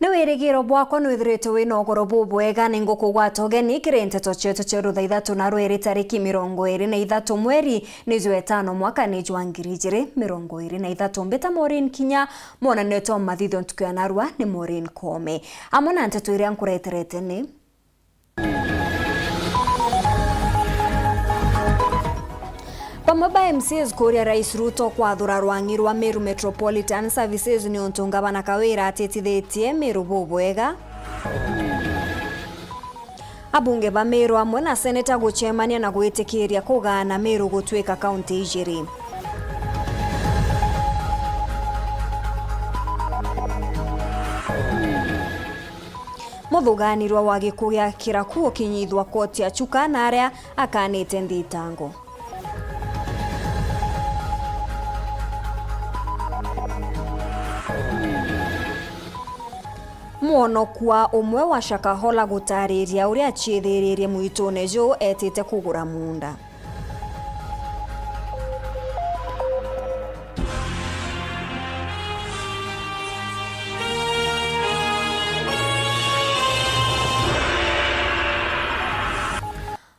Niwirigiro bwakwa nwithirite wina ugoro bubwega ningukugwata ugeni kirenteto chetu cheru thaa 3 na rweri tariki 23 mweri ni jwa 5 mwaka ni jwa 2023 mbeta Maureen Kinya mona neto mathitho ntuku narua ni Maureen Kome amona nteto iria nkureterete ni Pamaba MCs kuria Rais Ruto kwathura rwangi rwa Meru Metropolitan Services ni untungabana kawira atetithetie Meru bubwega. Abunge ba Meru amwe na seneta guchemania na gwitikiria kugana Meru gutwika kaunti ijiri. Muthuganirwa wa gikuya kiraku kinyithwa koti ya Chuka na aria akanite thitango. Muono kwa umwe wa Shakahola gutariria uria achithiririe mwitone jo etite kugura munda.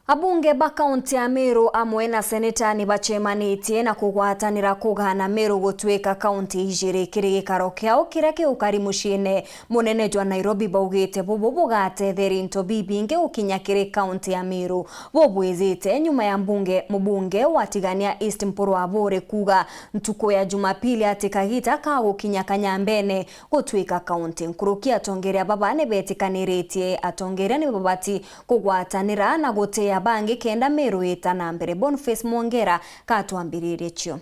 Abunge ba kaunti ya Meru amwe na seneta ni bachemanitie na kugwatanira kugana Meru gutwika kaunti ijiri kirigikaro kiao kiria kiukari muciine munene jwa Nairobi baugite bubu bugatetheri into bibinge ukinya kiri kaunti ya Meru bubwizite nyuma ya mubunge watigania East Mpuru Abore kuga ntuko ya Jumapili atikagita ka gukinya Kanyambene gutwika kaunti nkuruki atongeria babane betikaniritie atongeria ni babati kugwatanira na gutea bangi kenda Meru itana mbere. Boniface Mwongera katwambiririe cio.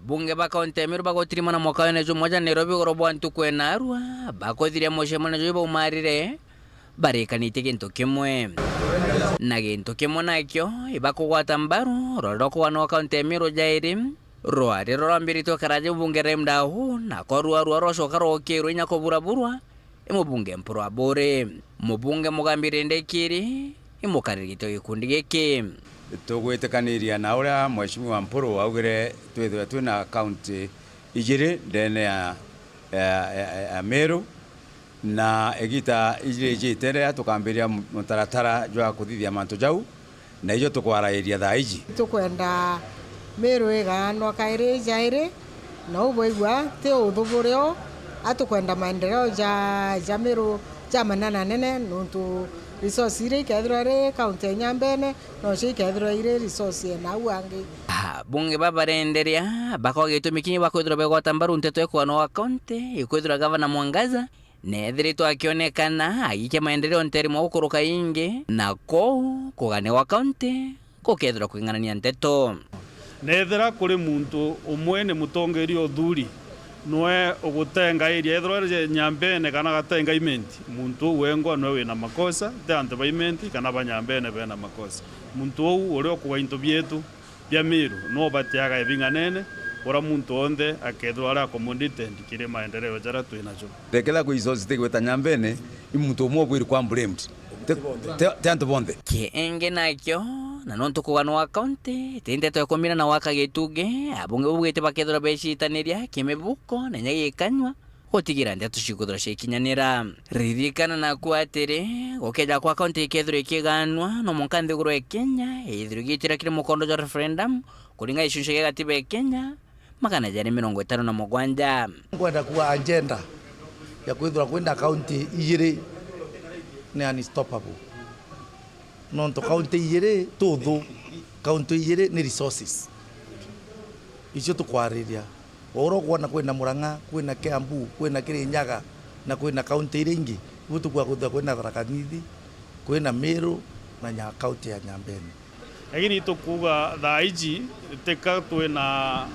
Bunge ba kaunti ya Meru bagotirima na mwaka wene moja Nairobi gorobwa ntuku enarua bakothiria moshemana jo baumarire barekanite gintu kimwe na gintu kimwe nakyo ibakugwata mbaru roroko wana kaunti ya Meru jairi rwari rorambirito karaje bunge remdahu na korwa roshoka rokero nyakoburaburwa imubunge Mpuru Abore mubunge mugambire ndekiri imukaririto gikundi giki tugwitikaniria na uria mheshimiwa Mpuru augire twithwe twina county ijiri ndene ya Meru na egita ijiri jitere tukambiria mutaratara jwa kuthithia mantu jau na ijo tukwaraeria thaa iji tukwenda Meru iganwa kairi jairi na ubwigwa te uthuburio atukwenda maendeleo ja Meru manana nene nuntu resource ire kethira re kaunti ya Nyambene no shi kethira ire resource na wangi bunge babarenderia bakogitumikini bakwithira begwata mbaru nteto ekwana wa kaunti ikwithira gavana Mwangaza nethirito akionekana agike maendeleo nterimo gukuruka ingi na kugane wa kaunti kukethira kwinganania nteto nethira kuri muntu umwe ni mutongeri othuri noe ugutenga iria ethro Nyambene kana gatenga imenti muntu wengwa no wina makosa te ante ba imenti kana banyambene bena makosa muntu ou uri okuwa into bietu bya Meru no batiaga ebinganene ora muntu onde akethwa ara commodity ndikire maendeleo jara twinacho tekela ku izo zitegweta Nyambene imuntu umwe bwiri kwa blamed te ante bonde kienge nakyo na nonto kugano wa kaunti tinde to kombina na waka getuge abunge bugete bakethora beshitaniria kimebuko na nyagikanywa gotigira ndia tushikudura shekinyanira ririkana na kwatere gokeja kwa kaunti kethura ikiganwa no munkande guru e Kenya ithurugitira kire mukondo jo referendum kuringa ishunshe ya katiba ya Kenya makana jari 57 kwenda kuwa agenda ya kwithura kwenda kaunti ijiri ni unstoppable nonto kaunti ijiri tuthu kaunti ijiri ni resources icio tukwariria oro kwana kwina Murang'a kwina Kiambu kwina Kirinyaga na kwina kaunti iringi gutu kwa kutha kwina Tharaka Nithi kwina Meru na nya kaunti ya Nyambene lakini tukuga thaiji teka twina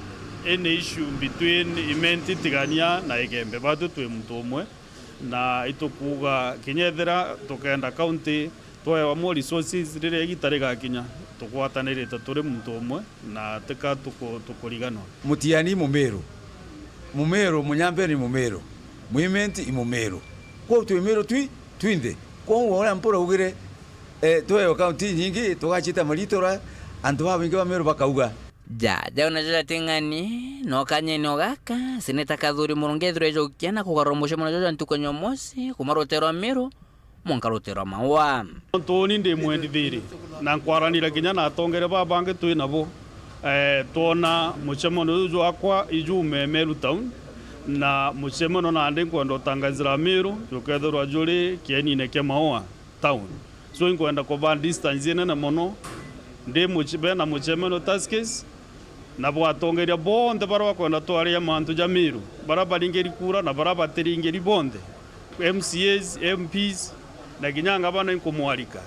any issue between imenti tigania na igembe batu twi muntu umwe na itukuga kinyethera tukenda kaunti twae wa more resources rire gitare gakinya tukwatanirite turi muntu umwe na teka tukurigano mutiani Mumeru Munyambene Mumeru muimenti imumeru kwa twi Meru twinde kwa ora Mpuru ugire twae county nyingi tugachita maritora antu babingi ba Meru bakauga jaja unajoja tingani no kanye no gaka seneta Kathuri Murungi threjo kiana kugaromoshe munajoja ntukonyo mosi kumarotero mero monkarotero mawa toni ndi mwendithiri na nkwaranira kinya na atongere babange twi nabo tuona muchemono uju akwa ijume Meru town na muchemono na ndi kwenda tangazira Meru tukethirwa juri kienine ke mawa town so inkwenda kuba distance ine na mono ndi muchibe na muchemono taskes na bwatongeria bonde barwa kwenda twaria mantu ja Meru barabaringeri kura na barabateringeri bonde MCAs MPs na kinyanga bana inkumwarika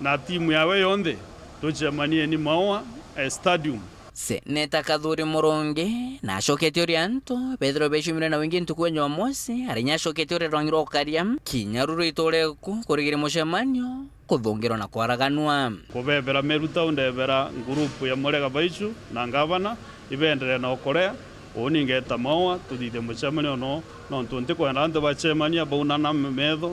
na timu yawe yonde tuchemanie ni mawa stadium seneta Kathuri Murungi na shoketi orianto Pedro Beshimire na wengi ntukwenyo mosi arinya shoketi ore rongiro kariam kinyaruru itoreku kurigire mushemanyo kuthungiro na kwaraganwa kubebera Meru town ndebera grupu ya Murega Baichu na ngavana ibendere na okorea oni ngeta mawa tudide mushemanyo no ntunte kwenda ande bachemania baunana medho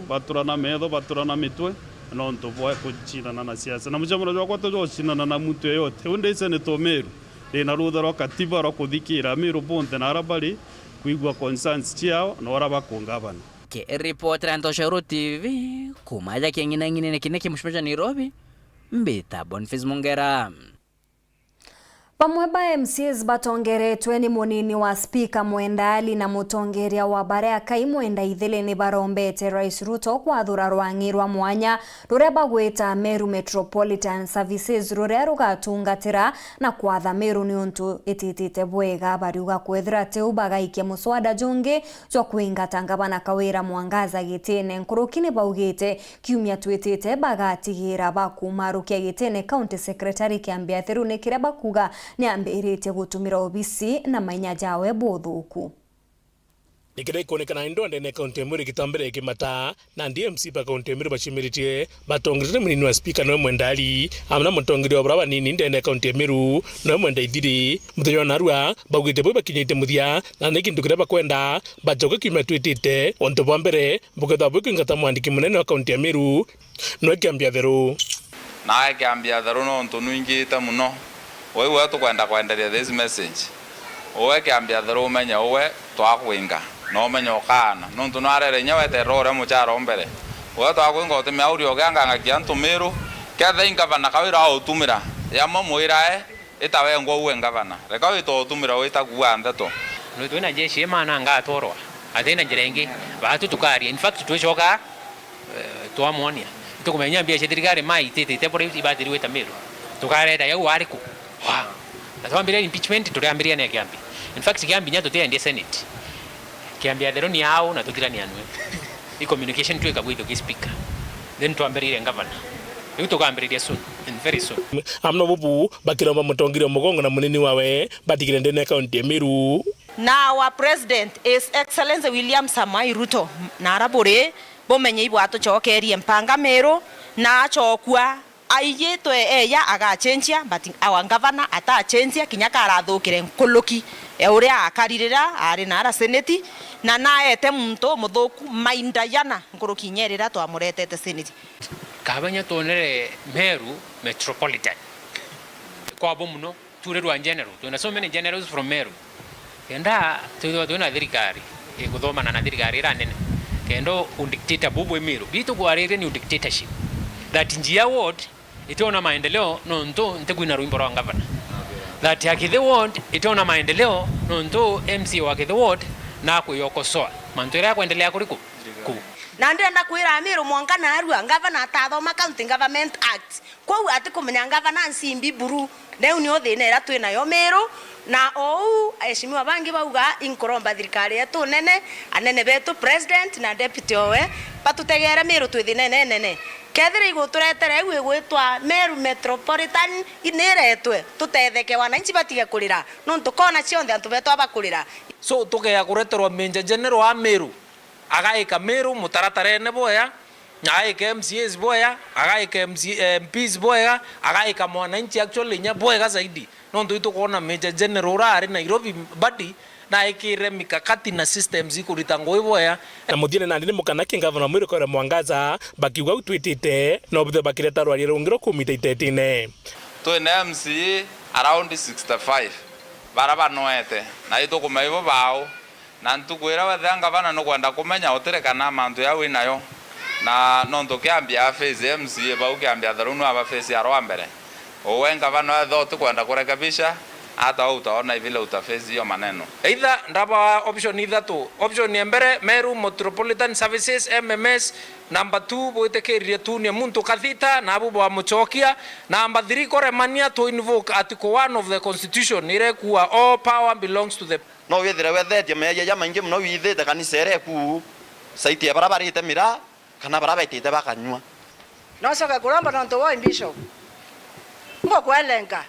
baturana mitwe no ntubwa kuchina na siasa na mushemanyo jwa kwato jochina na mtu yote unde seneto Meru na rutha rwa katiba rwa kuthikira Meru bonde na arabari kuigwa concerns ciao na ora bakungavana ke report Antoshauro TV kumaja kengina ngine kineke mushmeja Nairobi mbita Boniface Mongera. Pamwe ba MCs batongeretwe ni munini wa speaker Mwendali na mutongeria wa Barea Kaimwenda ithele ni barombete Rais Ruto kwa thura rwangirwa mwanya ruria bagweta Meru Metropolitan Services ruria rugatungatira na kwatha Meru ni untu ititite bwega bariuga kwethira teu bagaikia muswada jungi jwa kuingata ngabana Kawira Mwangaza gitene nkurukini baugite kiumia twitite bagatigira bakumarukia gitene county secretary kiambia thiru ni kira bakuga ni ambirite gutumira obisi na manya jawe bothuku nikire konekana ndonde ne county muri kitambere kimata na DMC pa county muri bachimiritie batongire munini wa speaker no Mwendali amna mutongire obra banini ndene county Meru no Mwenda ithiri mutheyo narua bagwite bwe bakinyite muthia na nikindukire bakwenda bajoke kimetwitite onto bambere buketha bwe kingata mwandiki munene wa county Meru no kiambia theru na kiambia theru no onto nuingite muno wewe tukwenda kwenderia this message owe kiambia theru menya owe twakwinga no menyo kana no tunarere nyawe terore mucharo mbere owe twakwinga otime audio ganga kiantu Meru kethe ingavana Kawira otumira yamo muira itawe ngwo ngavana reka wito otumira wita kuwa ndeto no twina jeshi mana ngatorwa athina njirengi batu tukari in fact twishoka twamonia tukumenya bia thirikari mai tete bore ibadiri weta Meru tukareda yau ariku na twambire impeachment tuliambiria ne kiambi in fact kiambi nyato tia ndiye senate kiambi athero ni hao na tutirani anwe i communication tuika gwitho ki speaker then tuambirire governor ni tukambiriria soon and very soon amno bubu bakiromba mutongire mugongo na munini wawe batigire ndene county Meru na our president is Excellency William Samoei Ruto na arabore bomenye ibwato chokerie mpanga Meru na chokwa aiyetwe eya agachenjia but our governor atachenjia kinyaka arathukire nkuluki uria akaririra ari na ara senate na naete muntu muthuku maindayana nkuruki nyerira twamuretete senate kabanya tonere Meru Metropolitan kwa bomuno turerwa general tuna so many generals from Meru kenda tuna thirikari iguthoma na thirikari ra nene kendo undictator bubwe Meru bitu gwarire ni dictatorship that njia ward itaona maendeleo no ndo ntekwina ruimbo rwa governor that ya the ward itaona maendeleo no ndo MC wa the ward na kuyokosoa mantwira kuendelea kuliko ku na ndenda kwira Meru Mwangana arua governor atathoma county government act kwa ati kumenya governor nsimbi buru leo ni othine era twina yo Meru na ou eshimiwa bangi bauga inkoromba thirikari yetu nene anene betu president na deputy owe batutegere Meru twithine nene kethire iguturetere ewe gwitwa Meru Metropolitan ineretwe tutetheke wananchi batige kurira no tukona cionthe antu betu abakurira so tugeya kureterwa menja general wa Meru agaika Meru mutaratarene boya agaika MCAs boya agaika MPs boya agaika mwananchi actually nya boya zaidi no ndu tukona menja general ari Nairobi badi na ikire mikakati na systems ikurita ngoi boya na muthine na ndini mukanaki governor Meru Kawira Mwangaza bakiuga utwitite no buthe bakireta rwari rungiro kumita itetine twina MC around 65 baraba noete na itukumaibo bao na ntukwira wethe ngavana no kwenda kumenya utirekana mantu yawe nayo na nonto kiambia face MC bau kiambia tharunu aba face aro mbere owe ngavana wethe utikwenda kurekebisha hata utaona vile utaface hiyo maneno. Either ndaba option ithatu. Option ya mbere Meru Metropolitan Services MMS, number 2 boitekeria tu ni muntu kathita na abu bwa muchokia, number 3 kore mania to invoke article 1 of the constitution ire kuwa all power belongs to the no wethire wethete meya ya maingi muno withite kanisa ere ku saiti ya barabara ite mira kana barabara ite bakanywa no soka kuramba nonto wa bishop ngo kwelenga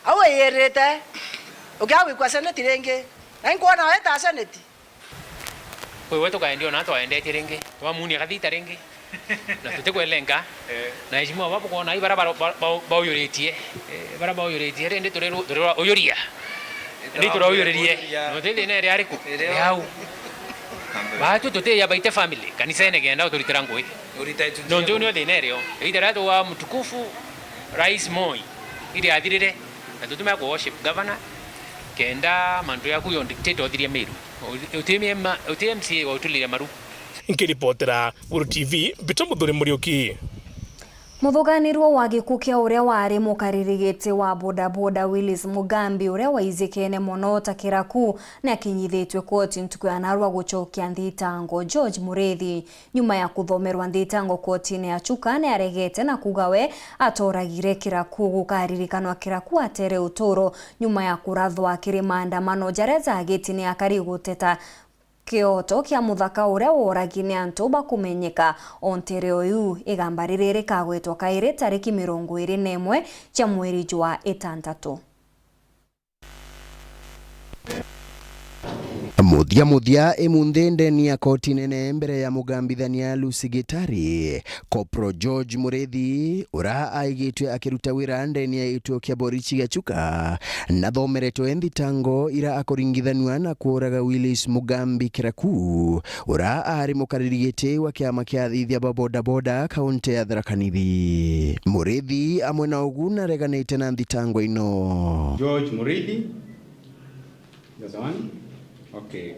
awe yerete ugawi kwa seneti renge ngo na eta seneti wewe tukaendio na twaendete renge twamuni akathita renge na tutekwelenga na heshima wapo kuona hii barabara bauyuritie barabara bauyuritie rende turero uyuria ndi turauyorerie no tende ne ari ku yau ba tu tote ya baite family kanisa ene genda utoritira ngoi no ndio ni odenerio idara to wa mtukufu Rais Moi ili adirire na tutume ko worship governor kenda mandu ya kuyo dictator thiria Meru UTMC wa utulire maru nkiripotera Uru TV bitamudhure Muriuki. Muthuganirwo wa gikukia uria wari mukaririgite wa bodaboda Willis Mugambi uria waizikene muno takiraku na kinyithitwe koti ntuku ya Narua guchokia Ndhitango George Mureithi nyuma ya kuthomerwa Ndhitango kotini ya Chuka ni aregete na kugawe atoragire kiraku gukaririkanwa kiraku atere utoro nyuma ya kurathwa kiri maandamano jareza agitini ya kariguteta kioto kia muthaka uria woragine antu bakumenyeka Ontario yu igambarire rikagwetwa kaire tariki 21 cha mweri jwa 6. Muthia emunthende ni ya koti nene mbere ya mugambithania Lucy Gitari Kopro George Mureithi ura aigitwe akiruta wira ndeni ya ituo kia Borichi Gachuka na thomeretwe Ndhitango ira akoringithanwa na kuoraga Willis Mugambi kiraku ura ari mukaririgite wa kiama kia athithia boda boda kaunti ya Tharaka Nithi. Mureithi amwe na uguna reganite na Ndhitango ino. George Mureithi, that's one. Okay,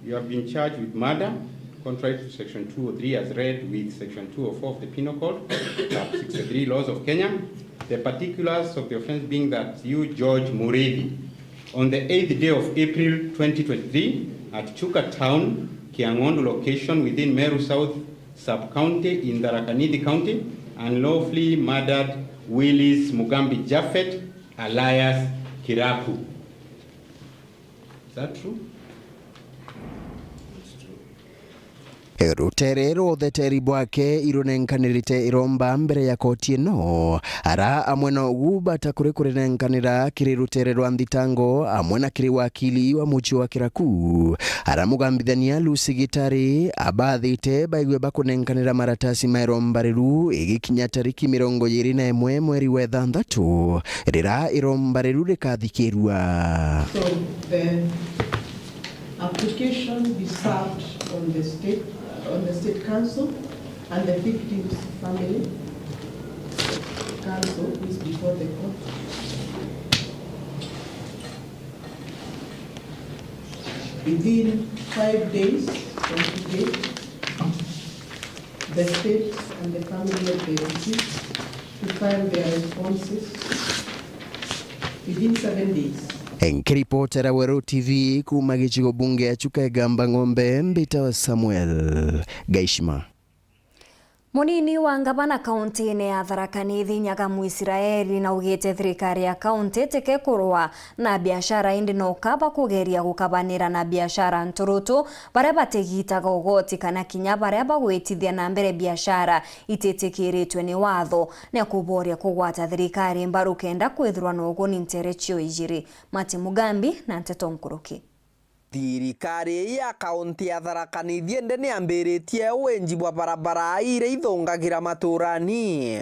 you have been charged with murder, contrary to Section 203 as read with Section 204 of the Penal Code, Chapter 63 Laws of Kenya. The particulars of the offense being that you, George Mureithi, on the 8th day of April 2023 at Chuka Town, Kiangondo location within Meru South Sub-County in Tharaka Nithi County, unlawfully murdered Willis Mugambi Japhet alias Kiraku. Is that true? Rutere rotheteri bwake ironenkanirite iromba mbere ya koti ino ara amwe na ugu bata kurenkanira kiri rutere rwa Ndhitango amwe na kiri wakili wa muchi wa kiraku ara mugambithania Lucy Gitari abathite baigwe bakunenkanira maratasi mairomba riru igikinya tariki 21 mweri wa 6 rira iromba riru rikathikirwa. So the application be served on the state council and the victim's family council is before the court. Within 5 days from today, the state and the family of the deceased to file their responses within 7 days. Enkiripotera Uru TV kuma gichigo bunge ya Chuka Egamba Ng'ombe Mbita Samuel Gaishima. Munini wa ngavana kaunti ya Tharaka Nithi Nyaga Muisiraeli na ugite thirikari ya kaunti teke kurwa na biashara indi no kaba kugeria gukabanira na biashara nturutu baria bategitaga ugoti kana kinya baria bagwitithia na mbere biashara itetikiritwe ni watho na kuboria kugwata thirikari mbaru kenda kwithirwa no uguni nterechio ijiri. Mati Mugambi na Nteto Nkuruki. Thirikari ya kaunti ya Tharaka Nithi ndene ambiritie wenji bwa barabara ire ithongagira maturani.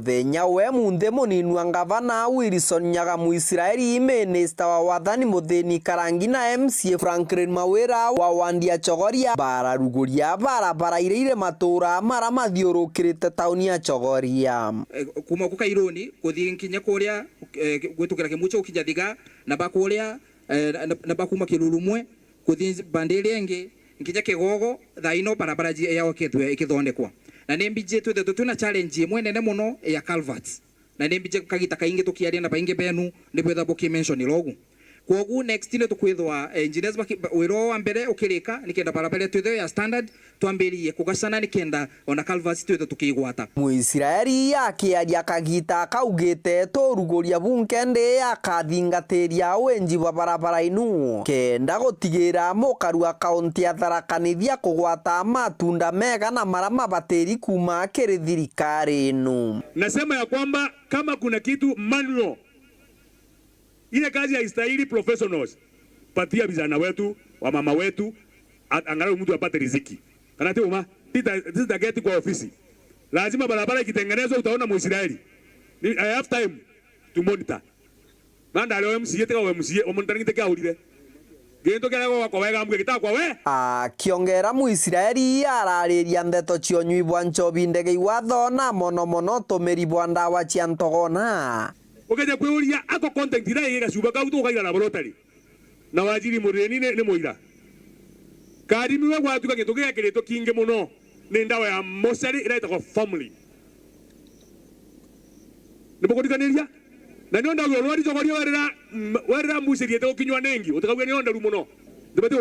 muthenya we munthe munini wa gavana Wilson Nyagamu Israeli Minister wa wathani Muthini Karangi na MCA Franklin Mawira wa Wandia Chogoria bararuguria barabara ireire matura mara mathiurukirite tauni ya Chogoria kuma ku Kaironi kuthii nkinya kuria gwitukira Kimucho ukinya Thiga na bakuria na bakuma Kilurumwe kuthii bandiri ingi nkinya Kigogo thaino barabara yao ikithondekwa na nembije twina challenge imwe nene muno ya culverts na nembije kagita kaingi tukiaria na baingi benu nibwetha boki mention logo kwogu next ile tukwithwa engineers wiro wa mbere ukirika nikenda barabara twithe ya standard twambirie kugacana nikenda ona culverts twithe tukigwata Muisraeli akiaria kagita kaugite turuguria bunkende akathingatĩria wenji wa barabara inu kenda gutigira mukaru wa kaunti ya Tharaka Nithi kugwata matunda mega na mara mabateri kuma kiri thirikari inu. Nasema ya kwamba kama kuna kitu manual ile kazi haistahili professionals. Patia vijana wetu, wa mama wetu, angalau mtu apate riziki. Kana tuma, titageti kwa ofisi. Lazima barabara ikitengenezwa utaona Muisraeli. I have time to monitor. Manda leo MCA teka wa MCA, o monitoring teka ulire. Gento kera kwa wega amwe kita kwa we. Kiongera Muisraeli arariria ndeto cionywi bwa Nchobi ndege iwatho na mono tumiri bwa ndawa cia ntogona. Ukaja kweuria ako content ira iga cuba ka utu ukaira na borotari na wajiri mureni ne moira karimi we gwatuka gituge kireto kinge muno ni ndawa ya mosari iraita kwa family nibokodikaniria na nionda rwari zogorio werera musiri ete kinywa nengi utakagwe nionda ru muno ndibati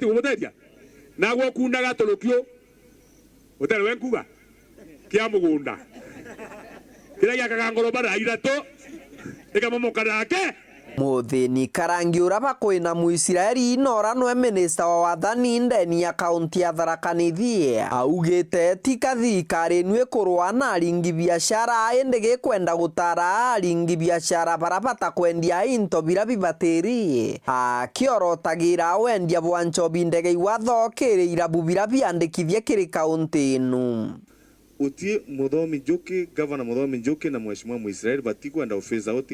uboteria na gwo kunda gatolokio utare wenkuga kia mugunda kira ya kagangoro bara irato Muthini Karangi uraba kwina Muisraeli nora nwe minister wa wathani ndeni ya kaunti ya Tharaka Nithi augite tika thirikari nwe kurwa na aringi biashara ende gikwenda gutara aringi biashara barabata kwendia into bira bibateri akiorotagira wendia bwa Nchobi ndege iwatho kiri irabu bira biandikithie kiri kaunti inu. Utie Muthomi Njuki, Governor Muthomi Njuki na Mheshimiwa Muisraeli batikwenda phase out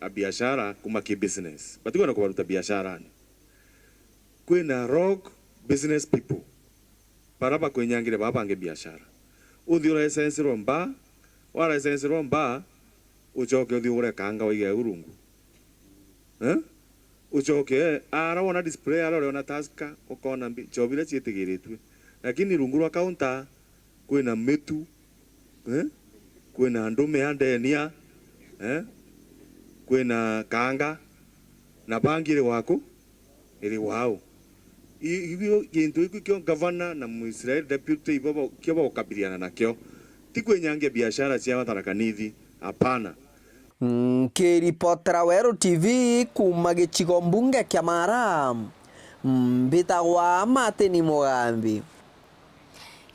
a biashara kuma ki business. Batikwenda kubaruta biashara ni. Kwina rogue business people. Paraba kwenyangire babange biashara. Uthi ura essence romba, wala essence romba, uchoke uthi ure kanga wige urungu. Uchoke ara wana display ara wana taska ukona chobile chietigiritwe. Lakini rungu rwa counter kwina metu kwina ndume andenia kwina kanga na bangire wako ili wao hivyo kintu hiki kio governor na Muisraeli deputy baba kio bakabiliana nakyo tikwenyange biashara cia Tharaka Nithi hapana. Kiripotera Weru TV kuma gicigo mbunge kia Mara mbitagwa Martin Mugambi.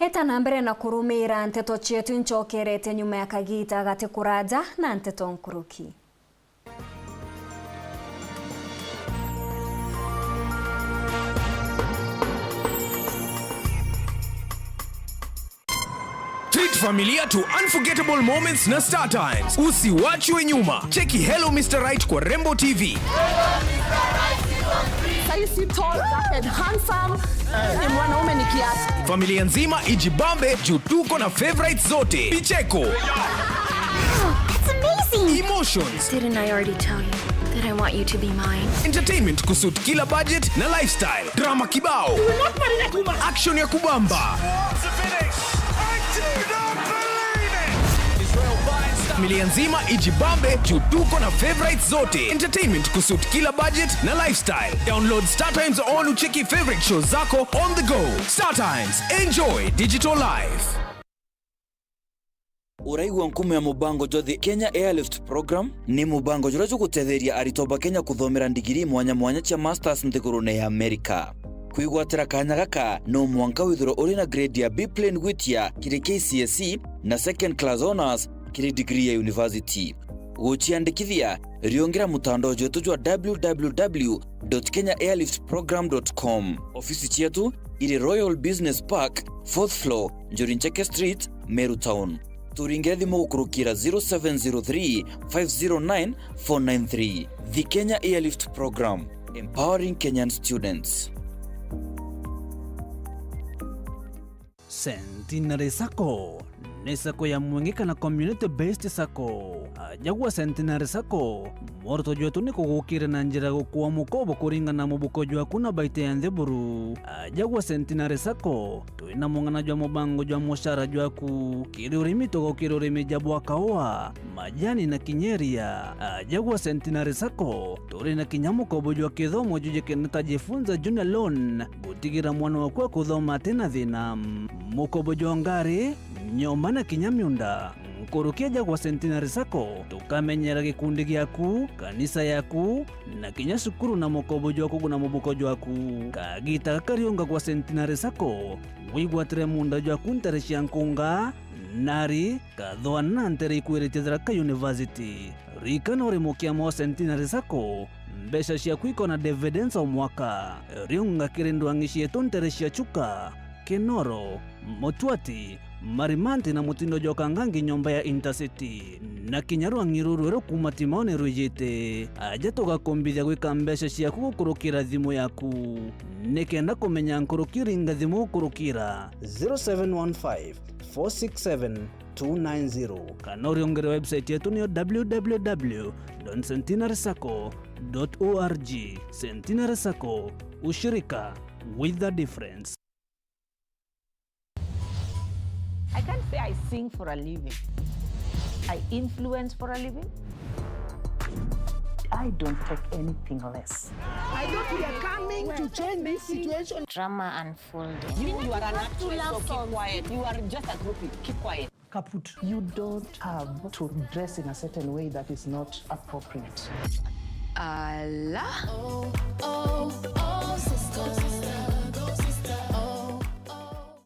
Eta na mbere na kurumira nteto cietu nchokerete nyuma ya kagita gati kuraja na nteto nkuruki. Treat familia to unforgettable moments na Star Times. Usiwachwe nyuma. Cheki Hello Mr. Right kwa Rembo TV. Saisi tall, dark and handsome. Ni mwanaume ni kiasi. Familia nzima ijibambe juu tuko na favorites zote. Picheko. It's amazing. Emotions. Didn't I already tell you that I want you to be mine? Entertainment kusuit kila budget na lifestyle. Drama kibao. Action ya kubamba. Familia nzima ijibambe juu tuko na favorites zote. Entertainment kusuit kila budget na lifestyle. Download Star Times on ucheki favorite shows zako on the go. Star Times, enjoy digital life. Uraigwa nkume ya mubango jothi Kenya Airlift Program ni mubango jura gutetheria aritoba Kenya kuthomera ndigiri mwanya cia masters nthigurune ya Amerika. Kwigwatira kanya gaka no mwanka withiro uri na grade ya B plane gwitia kiri KCSE na second class honors kiri degree ya university. Guchiandikithia riongera mutandao jetu jwa www.kenyaairliftprogram.com. Ofisi chetu iri Royal Business Park 4th floor Njorincheke Street, Meru Town. turingire thimu gukurukira 0703 509 493. The Kenya Airlift Program, empowering Kenyan students. Centenary Sacco ni sako ya mwengeka na community based sako. Jagua Centenary Sacco morto jwetu ni kugukire na njira gukuwa mukobo kuringa na mubuko jwa kuna baite ya ntheburu. Jagua Centenary Sacco tuina mungana jwa mubango jwa mushara jwa ku kiri urimi togo kiri urimi jabwa kaoa majani na kinyeria. Jagua Centenary Sacco turi na kinyamukobo jwa kithomo juje keneta jifunza junior loan gutigira mwana wakwa kuthoma tena thina mukobo jwa ngari nyomba na kinyamyunda. Nkurukia Jagua Centenary Sacco tukamenyera gikundi gyaku kanisa yaku na kinya sukuru na mukobo jwaku na mubuko jwaku kagita kakariunga gwa Centenary Sacco wigwatire munda jwaku ntarishia nkunga nari kathoana na ntere ikwirite ka university rikana uri mukia mo Centenary Sacco mbesha cia kwiko na dividends o mwaka riunga kirindu angishie tontere cia chuka Kenoro Motwati Marimanti na mutindo joka ngangi nyomba ya Intercity na kinyaru angiruru kuma timaone rujite aja toga kombithia gwika mbesha ciaku gukurukira thimu yaku nikenda kumenya nkurukiringa thimu gukurukira 0715 467 290 kana uriongere website yetu ni www.centenarysacco.org. Centenary Sacco, ushirika with the difference. I can't say I sing for a living. I influence for a living. I don't take anything less. I thought we are coming to change this situation. Drama unfolding. You are an actress, so keep quiet. You are just a groupie. Keep quiet. Kaput. You don't have to dress in a certain way that is not appropriate. Allah. Oh, oh, oh, sister. Go, sister. Oh, oh.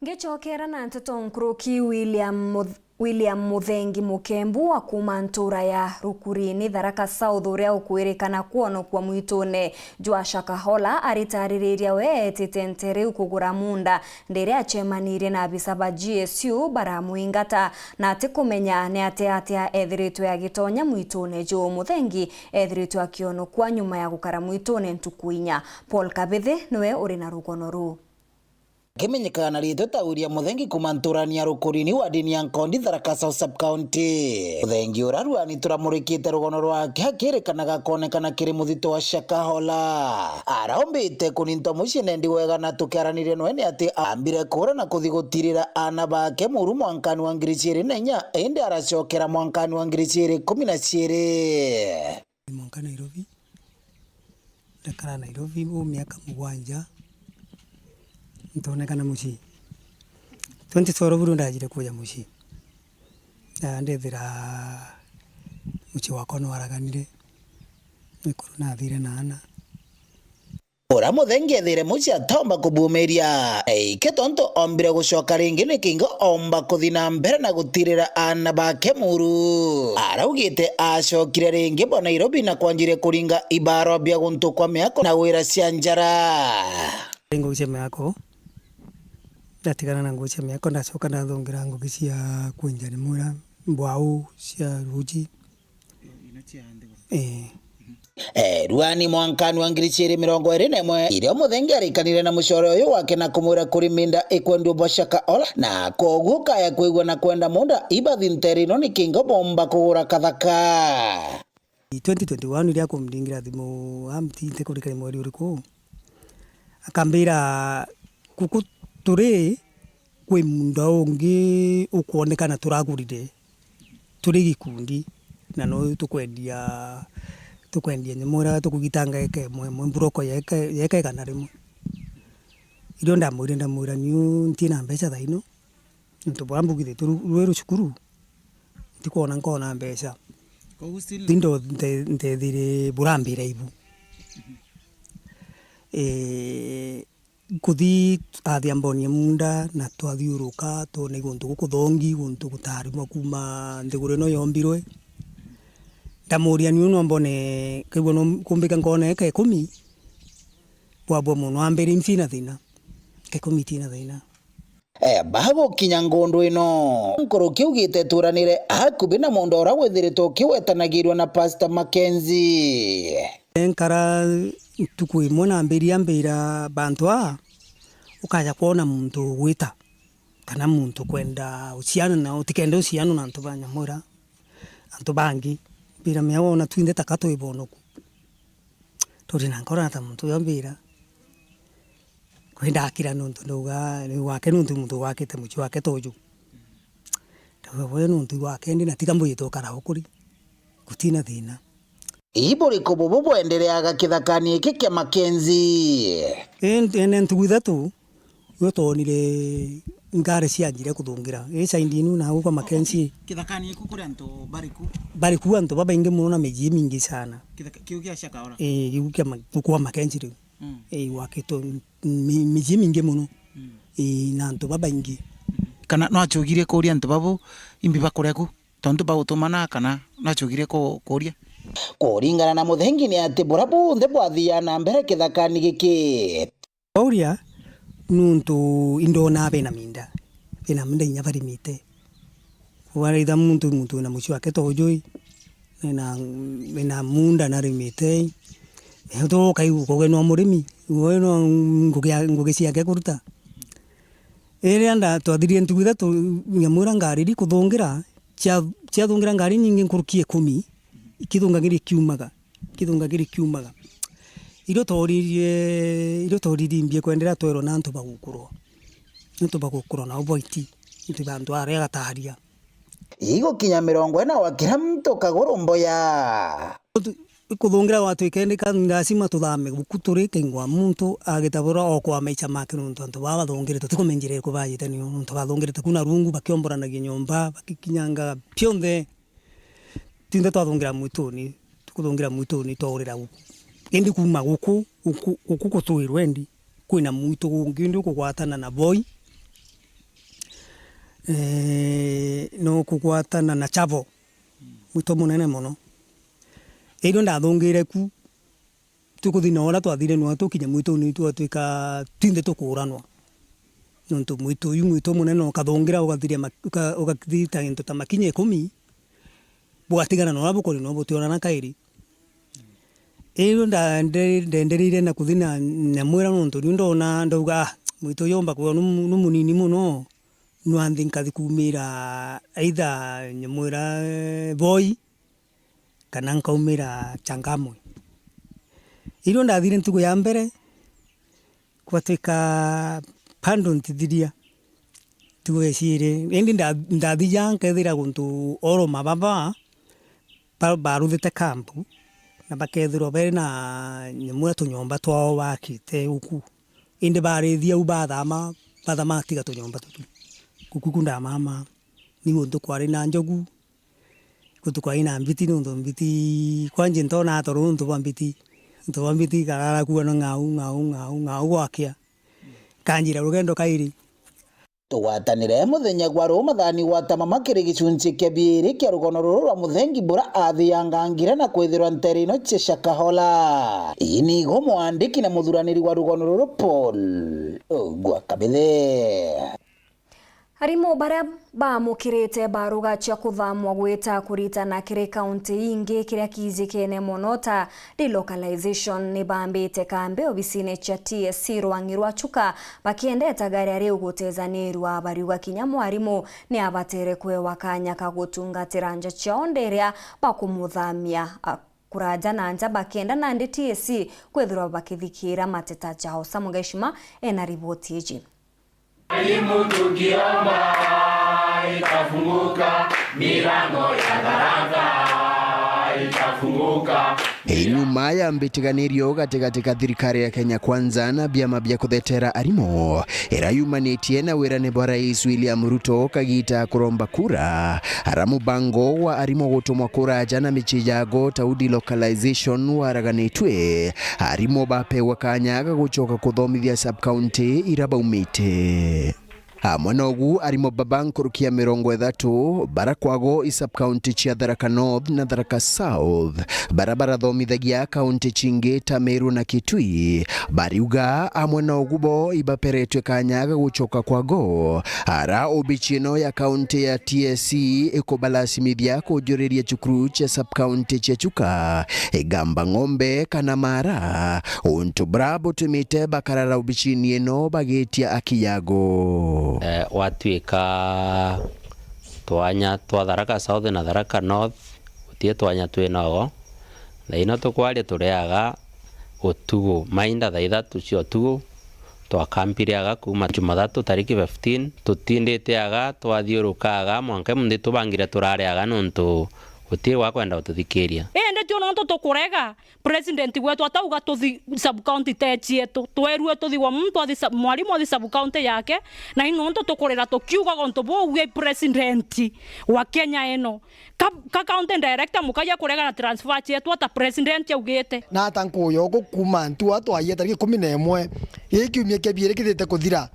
Ngechokera na nteto nkuruki William Muthengi Mukembu wa kuma ntura ya Rukurini Tharaka South uria ukwirikana kuono kwa mwitune jwa Shakahola aritaririria we etite ntere ukugura munda ndere achemanirie na abisa ba GSU baramuingata na atikumenya ni atia ethiritwe ya gitonya mwitune jo Muthengi ethiritwe akiono kwa nyuma ya gukara mwitune ntukuinya. Paul Kabithe niwe uri na rugono ru. Kimenyekana rito ta William Muthengi kumanturani ya Rukurini wa dini ya Nkondi Tharaka South Sub-County. Muthengi uraruani turamurikite rugono rwake hakirekanaga konekana kiri muthito wa Shakahola. Araombite kuninto mucine ndi wega na tukiaranire nweni ati ambire kura na kuthigutirira ana bake muru mwankani wa 2024 indi aracokera mwankani wa 2012. Mwanka Nairobi. Ndakara Nairobi mu miaka 7. Ntonekana muci 24 buru ndajire kuja muci ndethira muci wakwa no araganire nikuru na thire na ana ora Muthengi ethire muci atomba kubumeria ketonto ombire gucoka ringi nikingo omba kuthina mbere na gutirira ana bake muru araugite acokire ringi bo Nairobi na kwanjire kuringa ibaro bia guntu kwa miako na wira cia njara ringo cia miako ndatigana na ngucia miako ndacoka ndathongira ngugi cia kwenja ni mura mbwau cia ruji ruani mwankani wa 2021 irio Muthengi arikanire na mucore uyu wake na kumwira kuri minda ikwendu bwa Shakahola na koguo kaya kwigwa na kwenda munda ibathi nterino ni kingo bomba kugura kathaka 2021 iria kumndingira thimu amtinte kurikari mweri uriku akambira kuku turi kwi munda ungi ukwonekana turagurire turi gikundi na no tukwendia nyamura tukugitanga eke mwe mburoko yeke kana rimwe irio ndamwira niu ntina mbeca thaino ntubambugithe rweru cukuru ndikuona nkona mbeca tindo ntethire burambira ibu kuthi athia mbonie munda na twathiuruka tone guntu gukuthongi guntu gutarimwa kuma nthigure no yombirwe ndamuria ni uno mbone kigwo no kumbika ngone ke 10 bwabwo muno ambere mfina thina ke 10 tina thina bago kinya ngondo ino nkoro kiugite turanire hakubi na mundu ora wethiritwo kiwetanagirwa na Pastor Mackenzie enkara tuku imwe na mbira bantu ukaja kuona muntu gwita kana muntu kwenda uciana na utikende uciano na antu banyamura antu bangi bira miawona twinde takato ibonoku tori na nkora ta muntu yambira kwenda akira nuntu nduga ni wake muntu wake te muchi wake toju tawe nuntu wake ndi na tikambo yitokara ukuri kutina thina ibori kobobo bwendereaga kithakani iki kia Mackenzie ene ntuguitha tu yotonire ngare cianjire kuthungira saindi inu na kwa Mackenzie kithakani iku kuri antu bariku antu babaingi muno na meji mingi sana kiu kia shakaora kiu kia kwa Mackenzie tu waketo meji mingi muno na antu babaingi kana no achugire kuria antu babo imbi bakoreku tondu bautumana kana no achugire kuria kuringana na muthengi ni ati burabu nthe bwathia na mbere kithakani giki uria nuntu indona bena minda inya barimite waraitha muntu na muci wake tojoi na munda na rimite to kaigu koge no murimi we no ngugi ciake kuruta anda twathirie ntugitha tu nyamura ngari ri kuthungira cia thungira ngari nyingi nkurukie 10 ikithungagira kiumaga iro toririe mbie kwendera twero na antu bagukuro na uboiti ntu bantu aria gataharia igo kinya 40 wa kila mtu kagurumboya kuthungira watu ikendika ndasima tuthame gukuturi kingwa muntu agitabura okwa maicha make nuntu antu baba thungire tutikumenjire kubajite ni nuntu bathungire kuna rungu bakiomboranagia nyomba bakikinyanga pionde tinde twathungira mwituni tukuthungira mwituni twaurira guku indi kuma guku kutuirwe ndi kwina mwitu gungi ndi kugwatana na boy no kugwatana na chavo mwito munene muno iro ndathungire ku tukuthina ora twathire no tukinya mwitu ni twatuika tinde tukuranwa nontu mwitu munene ukathungira ugathiria ugathita into ta makinya 10 bwatigana no abukori no butiona na kairi iro ndendereire na kuthina nyamwira nuntu ndona ndauga mwitu yomba kwa munini muno no anthi nkathkumira either nyamwira boy kana nkaumira changamwe iro ndathire ntugo ya mbere kwatwika pando ntithiria tugo ecire indi ndathia nkethira guntu oro mababa baruthite kampu na bakethirwo bere na nyamwira tunyomba twao wakite uku indi barithia u bathama tiga tunyomba tutu kukukunda mama ni guntu kwari na njogu kutukwa ina mbiti nundu mbiti kwanje ntona toru ntu bambiti karara kuwa na ngau wakia kanjira rugendo kairi tugwatanire muthenya gwa rumathani gwatama makiri gicunci kia biiri kia rugono ruru rwa muthengi bura athiangangira na kwithirwa nterino Cheshakahola ini go mwandiki na muthuraniri wa rugono ruru Paul Gwakabithe harimo baria bamukirite baruga cia kuthamwa gwita kuritana kiri kaunti ingi kiria kizikene muno ta delocalization ni bambite kambe obisine cia TSC Rwang'irwa Chuka bakiendeta gari ari ugutezanirwa bariuga kinya mwarimu ni abatere kwewa kanya kagutungatira nja cia nderia bakumuthamia kuraja na nja bakienda na ndi TSC kwethirwa bakithikira mateta chao. Samugeshima ena ripoti hiji. Elimu tukiomba itafunguka, milango ya baraka itafunguka. Nyuma ya mbitiganirio katika thirikari ya Kenya Kwanza na biama bya kuthetera arimo irayumanĩtie na wĩra bwa Rais William Ruto kagita kuromba kura ara mubango wa arimo gutumwa kuraja na michijago ta delocalization waraganĩtwe arimo bapewa kanya ga gucoka kuthomithia sub county irabaumĩte. Mwanogu arimo babankurukia 30 barakwago isub county cia Tharaka North na Tharaka South barabara thomithagia county chingi ta Meru na Kitui bariuga mwanogu bo ibaperetwe kanyaga guchoka kwago ara obichino ya county ya TSC ikobalasimithia kujuriria chukuru cia sub county cia Chuka Igamba Ng'ombe kana Mara untu brabo tumite bakarara obichini eno bagetia akiyago watuika twanya twa Tharaka South na Tharaka North utie twanya twinago na ino tukwaria tureaga utugu mainda thaitha tucio tugu twakampiriaga kuma Jumathatu tariki 15 tutinditeaga twathiurukaga mwanke mundi tubangire turareaga nuntu utie wa kwenda ututhikiria ende tio nonto tukurega president wetu atauga tuthi sub county techietu twerue tuthi wa muntu athi mwalimu athi sub county yake na inonto tukurera tukiuga gonto bwo president wa Kenya eno ka county director mukaya kurega na transfer chetu ata president yaugite na atankuyo gukuma ntu atwaye tariki 11 ikiumia kebire kithite kuthira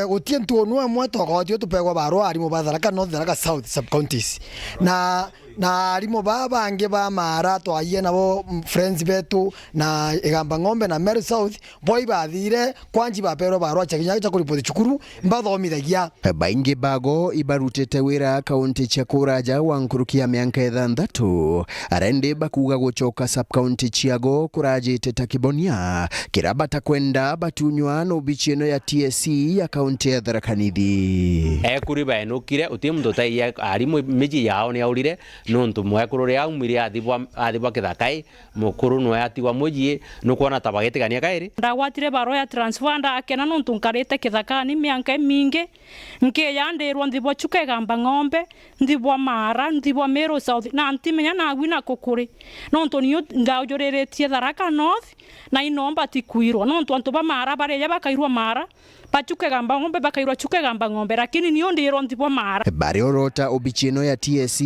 utie ntu onu amwe togotio tupegwa barwa arimo ba Tharaka North Tharaka South sub counties na arimo bange ba Mara twaye nabo friends betu na Igamba Ng'ombe na Meru South boy bathire kwanji bapero barwa chakinya cha kuripoti chukuru mbathomithagia baingi bago ibarutete wira county cia Kuraja wankurukia mianka 6 arende bakuga guchoka sub county ciago kurajite takibonia kirabata kwenda batunywa no bichino ya TSC ya county ya Tharaka Nithi kuri baenukire utie mundu tai ari miji yao ni aurire nontu mwekuru ria umire athibwa kithakai mukuru no yatigwa mujie nukuona tabagetigania kairi ndagwatire baro ya transfer ndakena nontu nkarite kithakani mianka mingi nkiyandirwo nthibwa Chuka Igamba Ng'ombe nthibwa Mara nthibwa Meru South na ntimenya na gwina kukuri nontu niyo ndajuriretie Tharaka North na inomba tikuirwo nontu antu ba Mara bareja bakairwa Mara Chuka Igamba Ng'ombe bakairwa Chuka Igamba Ng'ombe lakini niyo ndirwo nthibwa Mara bariorota obichino ya TSC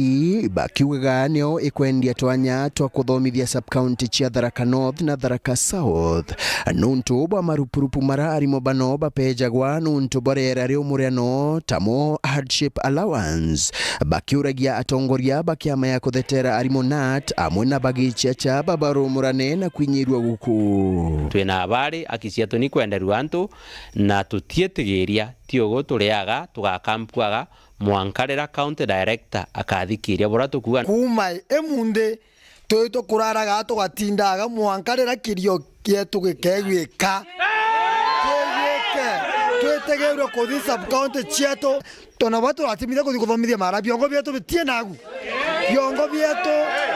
bakiuga nio ikwendia twanya twa kuthomithia sub county cia Tharaka North na Tharaka South nuntu bwa marupurupu mara arimo bano bapejagwa nuntu borera rio muriano tamo hardship allowance bakiuragia atongoria bakiama ya kuthetera arimo nat amwe na bagicha cha babarumurane na kwinyirwa guku twina abari akiciatu ni kwenderwa antu na tutietigeria tiogo tureaga tugakampuaga mwankarera county director akathikiria bora tukuga kuma emunde toito kuraraga tugatindaga mwankarera kirio kietu gikegwika twetegerwa kuthi sub county chietu tona watu atimire kuthi kuthomithia Mara biongo bietu bitie nagu biongo bietu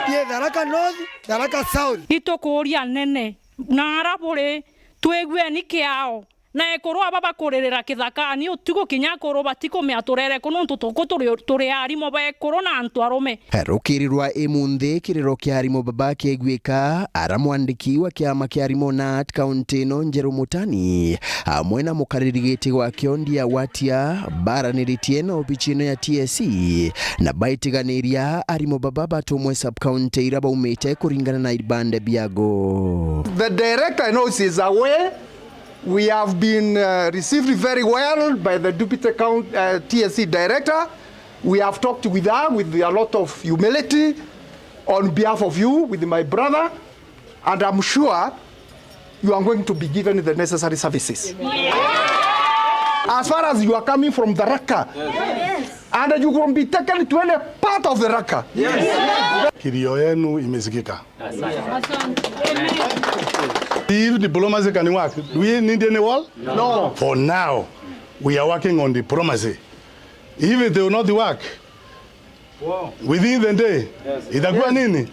bie Tharaka North Tharaka South itokuria nene na arabure twegwe ni kiao na ekoro ababa kurerera kithakani utugo kinya koro batiko meaturere kuno ntutuko turi arimo ba korona antu arome rukirirwa imunthi kiriro kia arimo baba kiegwika aramwandiki wa kiama kia arimo nat county no Njeru Mutani amwe na mukaririgiti wa kiondia watia baraniritie no bichino ya TSC na baitiganiria arimo baba batumwe sub county iraba umete kuringana na ibande biago. The director knows is aware. We have been received very well by the Deputy TSC Director. We have talked with her with a lot of humility on behalf of you, with my brother, and I'm sure you are going to be given the necessary services. As far as you are coming from the Raqqa, and you will be taken to any part of the Raqqa. Kilio yenu imesikika. If diplomacy can work, do we need any wall? No. For now, we are working on diplomacy. If they will not work, within the day, itakuwa nini?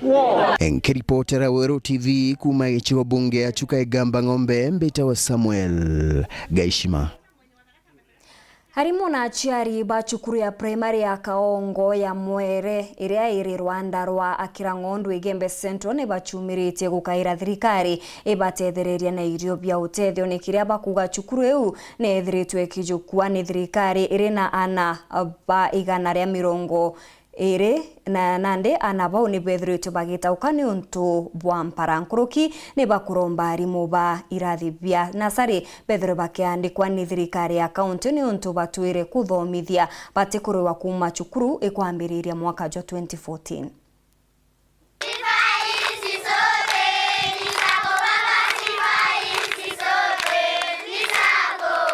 Nkiripotera Wero TV kuma ichiwa bunge ya Chuka Igamba Ng'ombe mbita wa Samuel Gaishima. Harimo na aciari ba cukuru ya primary ya Kaongo ya Mwere iria iri Rwanda rwa Akirangondu Igembe Central ne bachumiritie gukaira thirikari ibatethereria na irio bia utethio ni kiria bakuga cukuru eu ne ethiritwe kijukua ni thirikari iri na ana ba igana ria mirongo ere na nande anabao ni bethirite bagitauka ni untu bwa mparankuruki ni bakuromba arimu ba irathi bia nasari bethire bakiandikwa ni thirikari ya kaunti ni untu batwire kuthomithia batikuriwa kuma cukuru ikwambiriria mwaka wa 2014.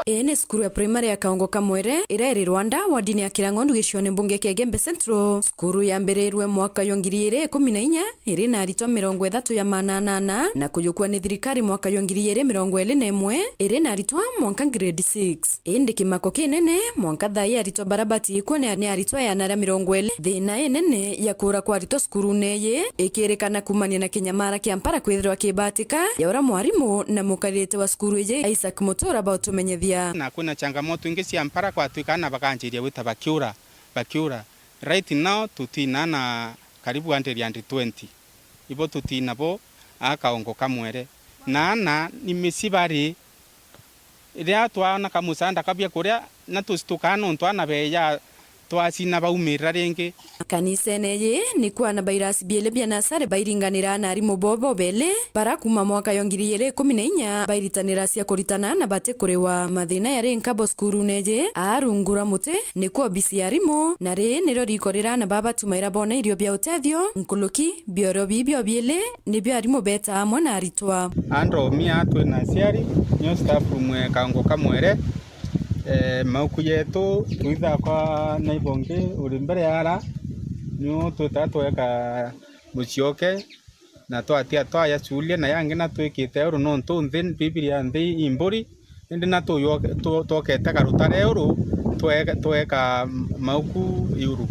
Ene skuru ya primary ya Kaongo Kamwere ira Rwanda wadini ya Kirangondu gicione mbunge kia Gembe Central. Skuru ya mbererwe mwaka wa 2014 iri na arito 38 na kujukua ni thirikari mwaka wa 2021 iri na arito mwaka grade 6. Indi kimako kinene mwaka thai arito barabati ikone ni arito ya nara 20 thina enene ya kura kwa arito skuru neye ikirikana kumania na kinyamara kia mpara kwithirwa kibatika ya ura mwarimu na mukarite wa skuru ye Isaac Motora ba utumenyethia na kuna changamoto ingi cia mpara kwa twikana bakanjiria wita bakiura right now tutina na karibu 120 ibo tutina bo Kaongo Kamwere na ni misibari ria twana kamusanda kabia kuria na tustukana ntwana beya twasina baumira ringi kanisa neye ni kwa na bairasi biele bia nasare bairinganira na arimo bobo bele barakuma mwaka wa 2014 bairitanira cia kuritana na bate kurewa mathina ya renkabo skuru neye arungura mute ni kwa bisi arimo na re nero rikorera na baba tumaira bona irio bia utethio nkuluki bioro bibio biele ni bia arimo beta amwe na aritwa ando mia atwe na ciari nyo staff mwe Kaongo Kamwere mauku yetu tuitha kwa naibonge uri mbere yara nyo tutatoeka mucioke na twatia twaya chulie na yange na twikite uru no ntunthi biblia nthi imburi indi na tuyo tokete garutare uru tweka mauku iuru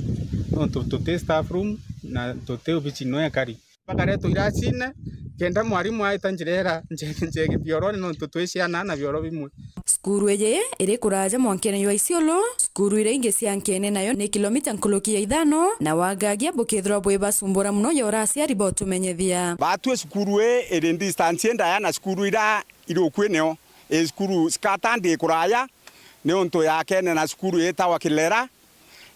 no tuti staff room na tuti oficino ya kari bagare tuiracine kenda mwarimu aitanjirera njege bioroni no tutwiciana na bioro bimwe. Skuru eye iri kuraja mwankene ywa Isiolo. Skuru ire inge ciankene nayo ni kilomita nkuluki ya 5 na wagagia bukithirwa bwe basumbura muno yora aciari bo tumenyethia batwe skuru iri distance enda na skuru ira irokweneo skuru skatandi kuraya ni onto yakene na skuru etawa Kilera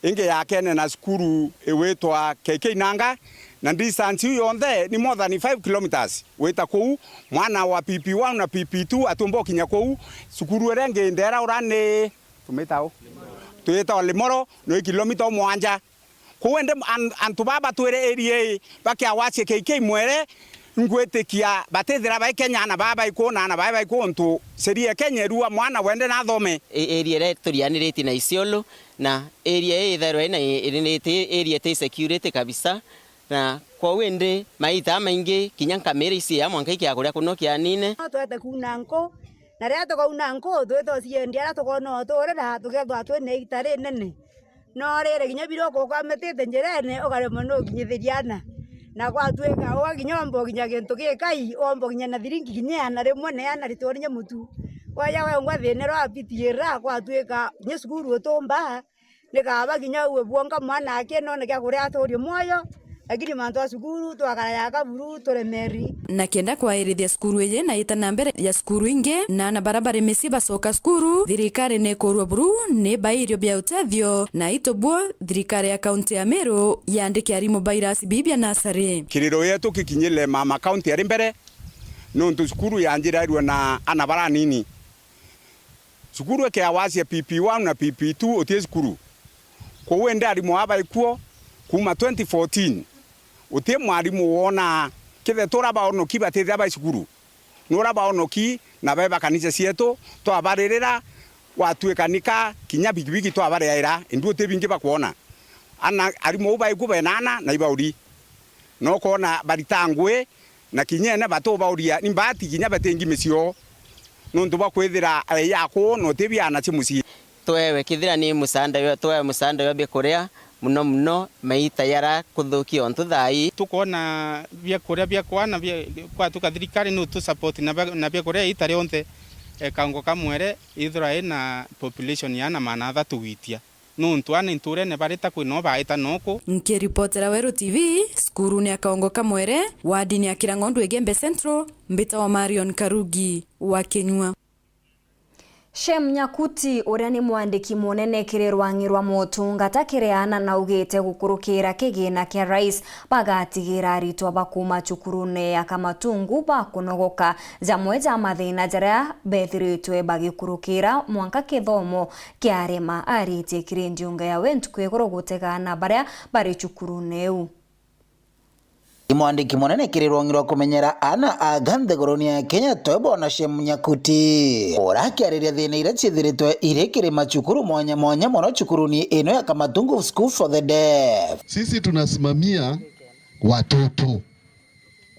inge yakene na skuru ewetwa KK Nanga na distance yonthe ni more than 5 kilometers weta kou mwana wa PP1 na PP2 atumbo kinya kou sukuru renge ndera urane tumetao tueta Limoro no kilomita mwanja kuende antu baba twere area bakia wache KK Mwere ngwetekia batethera ba Kenya na baba ikona na baba ikontu seria Kenya ruwa mwana wende na thome area re turianiriti na Isiolo na area itherwa ina irinite area te security kabisa na kwa wende maita maingi kinya kamera isi ya mwanka kia kuria kuno kia nine twete kunanko na ria toko unanko twete ciendia tokono tore na tukethwa twene itare nene no rere kinya biroko kwa metete njerene ogare mono kinyithiriana na kwa tweka o kinyombo kinya gintu gikai ombo kinya na thiringi kinya na rimwe ne ana ritoria mutu waya we ngwa thenero apitiera kwa tweka nya sukuru otomba nikaba kinya uwe buonga mwana ake no ne kya kuria atorio moyo lakini mantu wa sukuru twakara ya kaburu turemeri na kenda kwa erithia skuru eye na itana mbere ya skuru inge na barabara mesiba soka skuru thirikari ne korwa buru ne bairio bia utethio na itobwo thirikari ya kaunti ya Meru yandike arimo bairasi bibia nasare kiriro yetu kikinyile mama kaunti ya mbere no ntu skuru yanjira irwa na anabara nini skuru ke awasi PP1 na PP2 otie skuru ko wende arimo aba ikuo kuma 2014 utie mwarimu wona kithe turaba ono kibatithia ba cukuru nuraba ono ki na beba kanisa cietu twabaririra watwekanika kinya bigibigi twabareira indu te bingi bakuona ana arimu ba ikubenana na ibauri no kona baritangwe na kinyene batobauria ni mbati kinya batengi misio nundu bakwithira yako no tebiana chimusi twewe kithira ni musanda yo twewe musanda yo bikuria muno maita yara kuthukia ontu thai tukona bia kuria bia kwana bia kwa tukathirikari no tu support na bia kuria itare onte Kaongo Kamwere ithra na population yana mana tha tuwitia no ntwana nture ne barita kwino baita noko nkiripotera Weru TV skuru ni Kaongo Kamwere wadi ni Kirangondu Gembe Central mbita wa Marion Karugi wa Kenywa. Shem Nyakuti uria ni mwandiki munene kiri rwang'irwa motungata kireana na ugite gukurukira kigina kia rais bagatigira aritwa bakuma chukurune ya Kamatungu bakunogoka jamwe ja mathina jaria bethiritwe bagikurukira mwanka kithomo kia arema ariti kiri ndiunga ya wentu kwigoro gutegana baria bari chukurune eu. Mwandiki munene kiri rwang'irwa kumenyera ana aganthe goroni ya Kenya Toebona Shem Nyakuti orakiariria thina iria ciithiritwe irekire machukuru mwanya mwanya mono chukuruni ino ya Kamatungu School for the Deaf. Sisi tunasimamia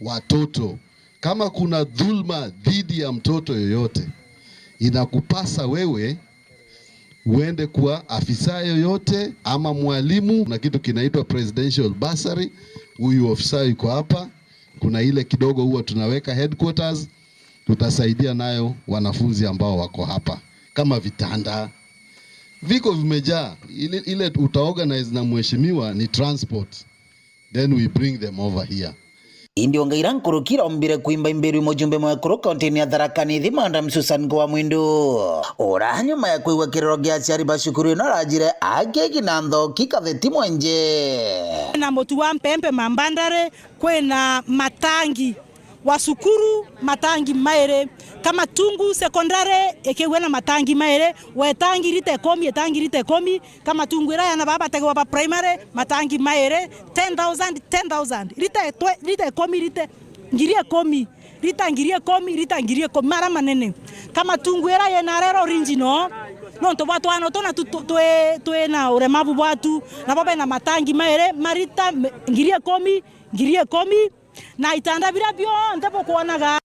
watoto. Kama kuna dhulma dhidi ya mtoto yoyote, inakupasa wewe uende kwa afisa yoyote ama mwalimu na kitu kinaitwa presidential bursary. Huyu ofisa yuko hapa, kuna ile kidogo huwa tunaweka headquarters, tutasaidia nayo wanafunzi ambao wako hapa. Kama vitanda viko vimejaa, ile utaorganize na mheshimiwa ni transport, then we bring them over here. Indio ngaira nkurukira ombire kuimba imberi mujumbe mwekuru kaunti ya Tharaka Nithi Madam Susan Ngwa Mwindu ora nyuma ya kuigwa kirero gia ciari bashukuru ino rajire agegi na nthoki katheti mwenje na motu wa mpempe mambandare kwena matangi wasukuru matangi maere Kamatungu sekondare ekewena matangi maere wetangi rite komi Kamatungu ira yana baba tegwa ba primary matangi maere 10,000 rite komi rite ngirie komi mara manene Kamatungu ira yana rero original no to watu ano to na tuwe na uremavu watu na baba na matangi maere marita ngirie komi na itanda bira bio ndapo kuonaga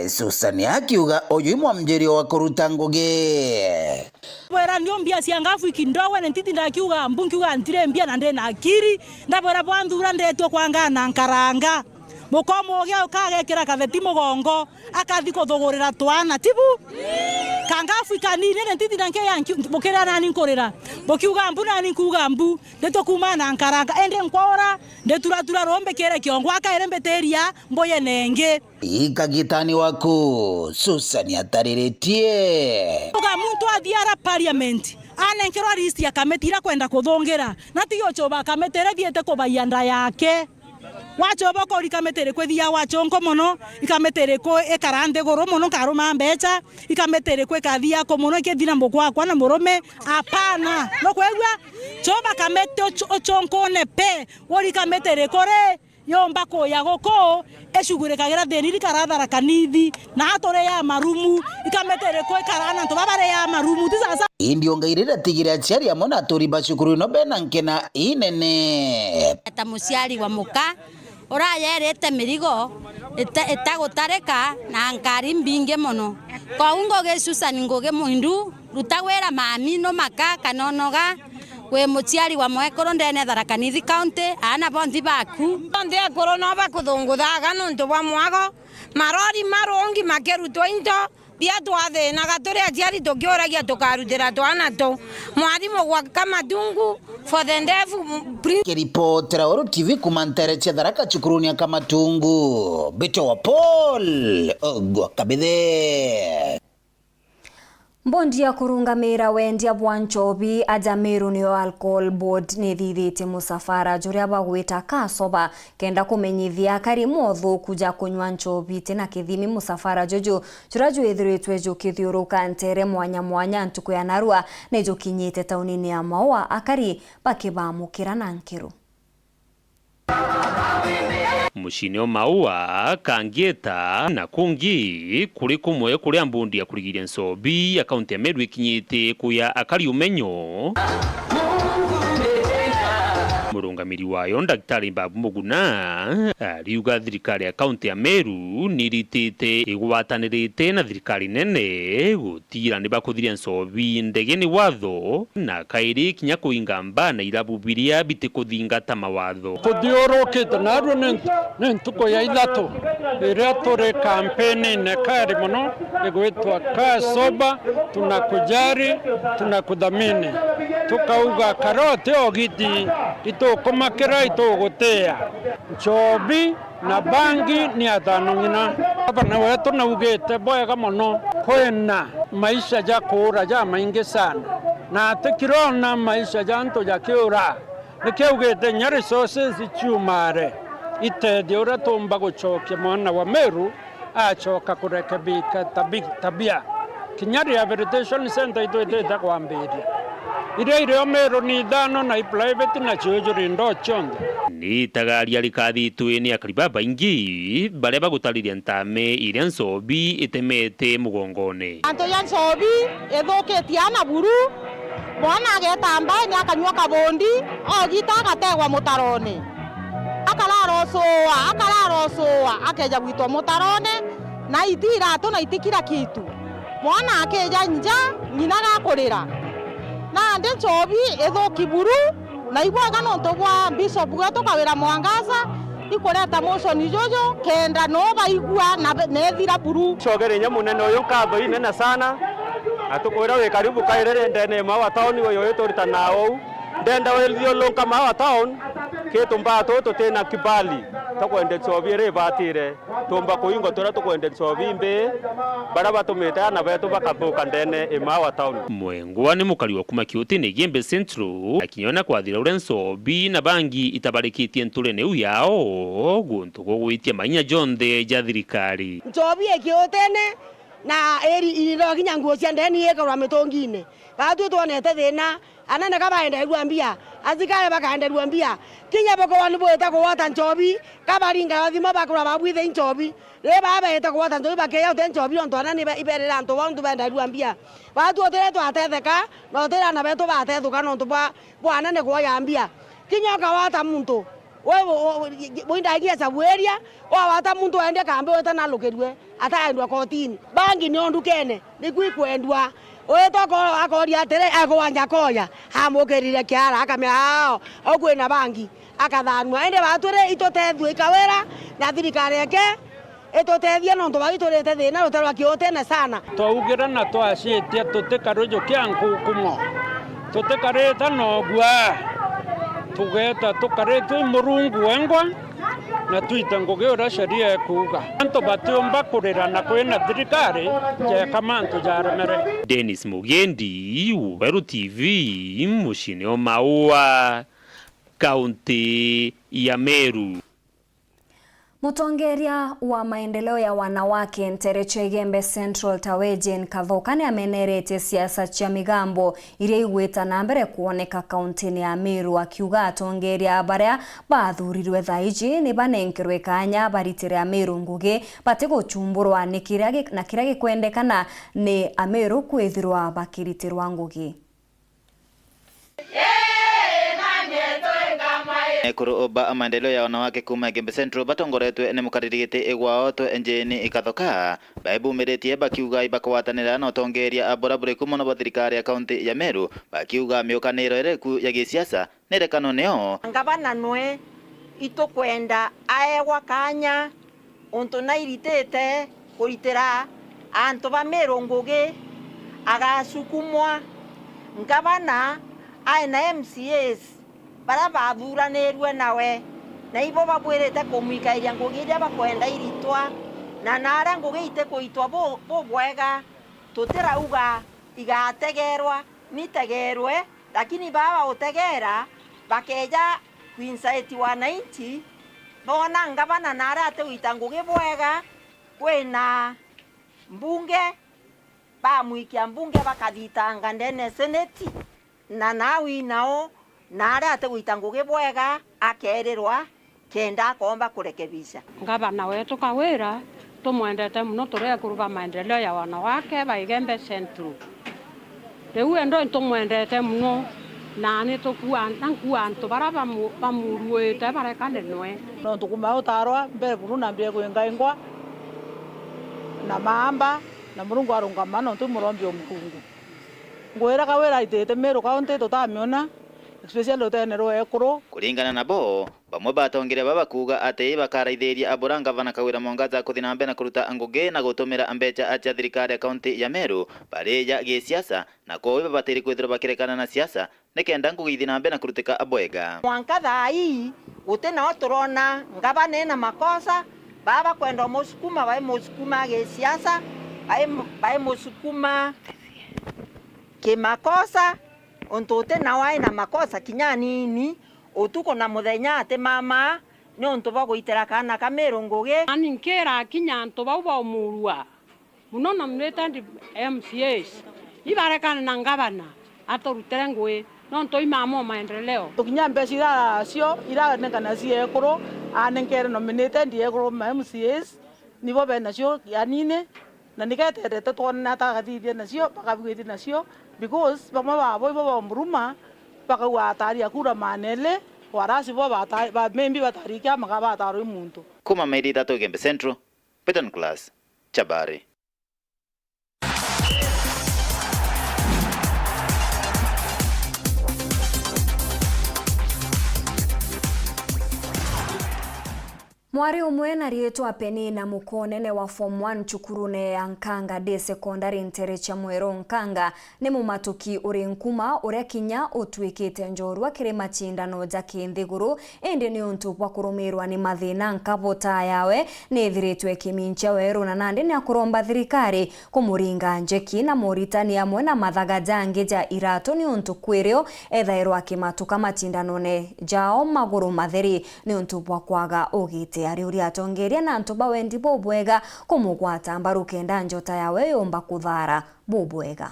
Susan akiuga oyu mwamjerio wa kuruta ngugi bora nyombia siangafu ikindowe nentiti ndakiuga mbungiuga ntire mbia na ndena akiri ndabora bwandura ndetwa kwanga na nkaranga mukomo gya ukagekira katheti mugongo akathiko thogorera twana tibu kangafu ikanine nentiti ndanke yanki bokera nani nkorera bokiuga mbu nani kuuga mbu ndeto kuma na nkaranga ende nkwora ndetura rombe kere kiongo akaerembeteria mboye nenge ikagitani wako Susan atariretie uga muntu athiara parliament anenkerwa list ya kametira kwenda kuthongera na tiyo choba kametere thiete kubayanda yake wacho boko likametere kwethia wachonko mono ikametere ko ekarande goro mono karuma mbecha ikametere kwe kathia ko mono ikethina mbokwa kwa na murume apana no kwegwa choba kamete ochonko ne pe wori kametere kore yomba ko yagoko eshugure kagira deniri karadara kanithi na atore ya marumu ikametere ko karana to babare ya marumu tisasa indio ngairira tigira ciari amona tori bashukuru no bena nkena inene tamuciari wa muka orayerete mirigo etagotareka na nkari mbinge mono kwa ungo ge Susan Ngoge Mwindu rutawera mami no maka kanonoga we muciari wa mwekoro ndene Tharaka Nithi County ana bonthi baku bonthi akoro no bakuthunguthaga nuntu bwa mwago marori marongi makeruto into bia twathe na gatore aciari tukioragia tukarutira twana tu mwarimu gwa Kamatungu for the deaf kiripotera Oro TV kumantere cia Tharaka chukuruni ya Kamatungu Bito wa Paul ogwa kabithe Bondi ya kurungamira wendia bwanchobi ajamiru niyo alcohol board ni thithite musafara juria bagwita kasoba kenda kumenyithia karimu othu kuja kunywa nchobi tena kithimi musafara jojo juraju ethiritwe jukithiuruka ntere mwanya mwanya ntuku ya narua na jukinyite taunini ya Maua akari bakibamukira na nkiru Mushini o Maua Kangieta na kungi kuri kumwe kuri ambundi ya kurigiria nsobi akaunti ya Meru ikinyite kuya akari umenyo murungamiri wayo Daktari Babu Muguna ariuga thirikari ya kaunti ya Meru niritite igwatanirite na thirikari nene gutira ni bakuthiria nsobi ndege ni watho na kairi kinya kuingamba na irabubiria biti kuthingata mawatho kuthiurukite naru ni ntuko ya ithatu iria turi kampeni nekari muno igwitwa kasoba tunakujari tunakudhamini tukauga karote ogiti ituko kumakira itugutia nchobi na bangi ni atanongina abana wetu naugite bwega muno kwena maisha ja kura ja maingi sana na tikirona maisha janto ja kiura nikiugite nya resources ichumare itedio ura tumba guchokia mwana wa Meru achoka kurekebika tabia kinyari rehabilitation center itwetete kwambiria ire Meru ni thano na private na chujuri ndo chonde ni tagaria rikathi twini akariba baingi bare bagutariria ntame iria nsobi itemete mugongone anto ya nsobi ethukitie ana buru mwana agetamba ni akanywa kabondi ogita agategwa mutarone akararosoa akeja gwitwa mutarone na itira to na itikira kitu mwana akeja nja nyina gakurira na ndi nsobi ethuki buru na ibwaga nonto bwa bishop gwetu kawira Mwangaza ikoreta motion jojo kenda no baigua na nethira buru cogere nya munene uyu katho inene sana atukwira we karibu kairere ndene mawa town uyu yiturita nao ndenda welio lonka mawa town kitumba toto tena kibali takwende chobi re batire tumba kuingo tora tukwende chobi mbe bara batumite ana betu bakathuka ndene imawa town mwengwa ni mukari wa kumakiuti ni Gembe Central akinyona kwathira ure nsobi na bangi itabarikitie nturene u yao guntu gugwitia manya jonde ja thirikari nsobi ekiotene na eri iro kinyanguo cia ndeni yekorwa mitongine batu tuonete thina anane kabaenda ruambia azikare bakaenda ruambia kinya bako wanu boeta ko wata nsobi kabaringa wathima bakura babwithe nsobi le baba eta ko wata nsobi bakeya uten nsobi onto anane iberera nto wandu benda ruambia batu otere twatetheka no otere na beto batethuka no tubwa bwana ne ko yambia kinya ka wata muntu wewe boindagia sabweria wata muntu ende kambe weta na lokerwe ataendwa kotini bangi ni ondukene ni kwikwendwa oetoko akoria tere agwanya koya hamukerire kiara akamya hao okwena bangi akathanwa ende bature itotethwe ikawera na thirikari yake etotethia nonto bagiturete thina rutarwa kiotene sana twaugira na twacitie tutikarujo kiankukumo tutikareta nogwa tugeta tukaretwe murungu wengwa na tuita ngugiura sheria ekuga anto batiomba kurira na kwena thirikari je kamanto jaremere Dennis Mugendi Uberu TV mushini o Maua kaunti ya Meru. Mutongeria wa maendeleo ya wanawake Ntereche Gembe Central Tawejen Kathokane amenerete siasa cia migambo iria igwita na mbere kuoneka kaunti ya Meru akiuga atongeria baria bathurirwe thaiji ni banenkerwe kanya baritire Meru ngugi bati guchumburwa ni kiria gikwendekana ni Ameru kwithirwa bakiritirwa ngugi Kuru oba maendeleo ya wanawake kuma Gembe Central batongoretwe ni mukaririgite igwao to enjeni ikathoka baibumiretie bakiuga ibakwatanira na utongeria aborabure kuma no thirikari ya kaunti ya Meru bakiuga miukaniro ereku ya gisiasa nerekano neo ngabana nwe itukwenda aegwa kanya untu nairitete kuritira antu ba Meru ngugi agasukumwa ngabana aina MCAs bara bathuranirwe nawe na ibo babwirite kumwikairia ngugi iria bakwenda iritwa na nara ngugi ite kuitwa bo bwega tutirauga igategerwa nitegerwe lakini baba utegera bakeja kwinsaiti wananchi bona ngabana nara ate uita ngugi bwega kwena mbunge bamwikia mbunge bakathitanga ndene seneti na nawi nao nara ate uita ngugi bwega akerirwa kenda akomba kurekebisha ngabana wetu Kawira tumwendete muno turia kuruba maendeleo ya wanawake ba Gembe Central riu endo tumwendete muno na ni tukua antu bara bamuruite barekane nwe no tukuma utarwa mbere kuruna mbie kwingaingwa na maamba na murungu arungamana ntu murombi omukungu ngwira Kawira itete Meru kaunti tutamiona especially utenero ekuru. Kuringana nabo bamwe batongire babakuga ati bakaraithĩria abura ngavana Kawira Mwangaza kuthi na mbere na kuruta ngugi na gutumira ambecha acha thirikari ya kaunti ya Meru bareja gisiasa na kowe batiri kwithira bakirekana na siasa nikenda ngugi na mbere na kurutika abwega. Mwangaza hii utena oturona ngavana ena makosa baba kwenda musukuma bae musukuma gisiasa bae musukuma kimakosa ontote na wae na makosa kinya nini utuko na muthenya ate mama ni onto bagoitera kana Kameru ngugi ani nkera kinya nto bauba omurua muno na mreta ndi MCAs ibarekana na ngavana atorutere ngui no nto imamo maendeleo tukinya mbesira cio ira nekana cie ekuru anenkere nominated ndi ekuru MCAs nibo bena cio yanine na niketerete twona tagathithia nacio bakabigithia nacio because bamwe babo ibo muruma bakawataria kura manele warasi bo ba membi batarikia magaba taro muntu Kuma Maili Tatu Gembe Central Beton Class Chabari. Mwari umwe na rietwa Penina Mukonene wa Form 1 chukurune ya Nkanga de Secondary Nterecha Mwero Nkanga ni mumatuki uri nkuma uria kinya utwikite njorwa kiri machindano ja kinthiguru indi ni untu bwa kurumirwa ni mathina nkabota yawe ni thiritwe kimincha weru na nandi ni akuromba thirikari kumuringa njeki na moritani amwe na mathaga jangi ja irato ni untu kwirio ethairwa kimatuka machindanone jao maguru matheri ni untu bwa kwaga ugite ari uri atongeria na ntoba wendi bobwega kumugwata mbaru kenda njota yawe yomba kuthara bobwega.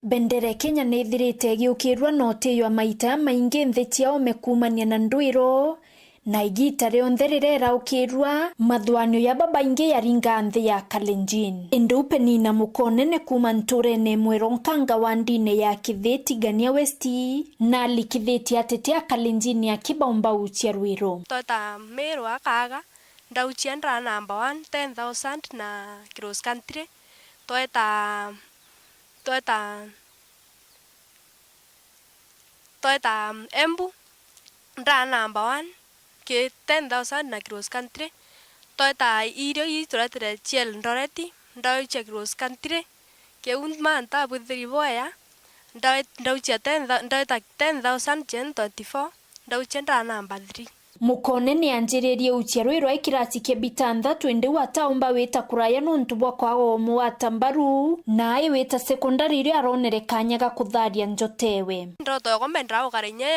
Bendera Kenya nĩ ithirĩte ĩgĩũkĩrwo na ũtĩo maita maingi nthĩ ciao mekumania na ndwĩro na igita rĩonthe rĩreraũkĩrwa mathwanio ya babaingĩ yaringa nthĩ ya Kalenjin. Ĩndĩ Penina Mukonene kuma ntũrene Mwero Nkanga wa ndine ya Kithĩti Gania West na likithĩti atete ya Kalenjin ya kibaumbau cia Rwĩro. Tota Meru akaga ndauchia ndra number 1 10,000 na cross country toeta Embu ndra number 1 ke 10,000 na cross country toeta irio ituratire chiel ndoreti ndauchia cross country ke unmanta buthiri boya ndauchia 10,000 chen 24 ndauchia ndra number 3. Mukonene anjĩrĩrie ucia Rwĩro ikirasi kia bitantha twende wa taumba weta kuraya nuntu bwa kwago omuwata mbaru na weta sekondari iria aronerekanyaga kutharia njotewe. Ndoto yako mbendra ukarinya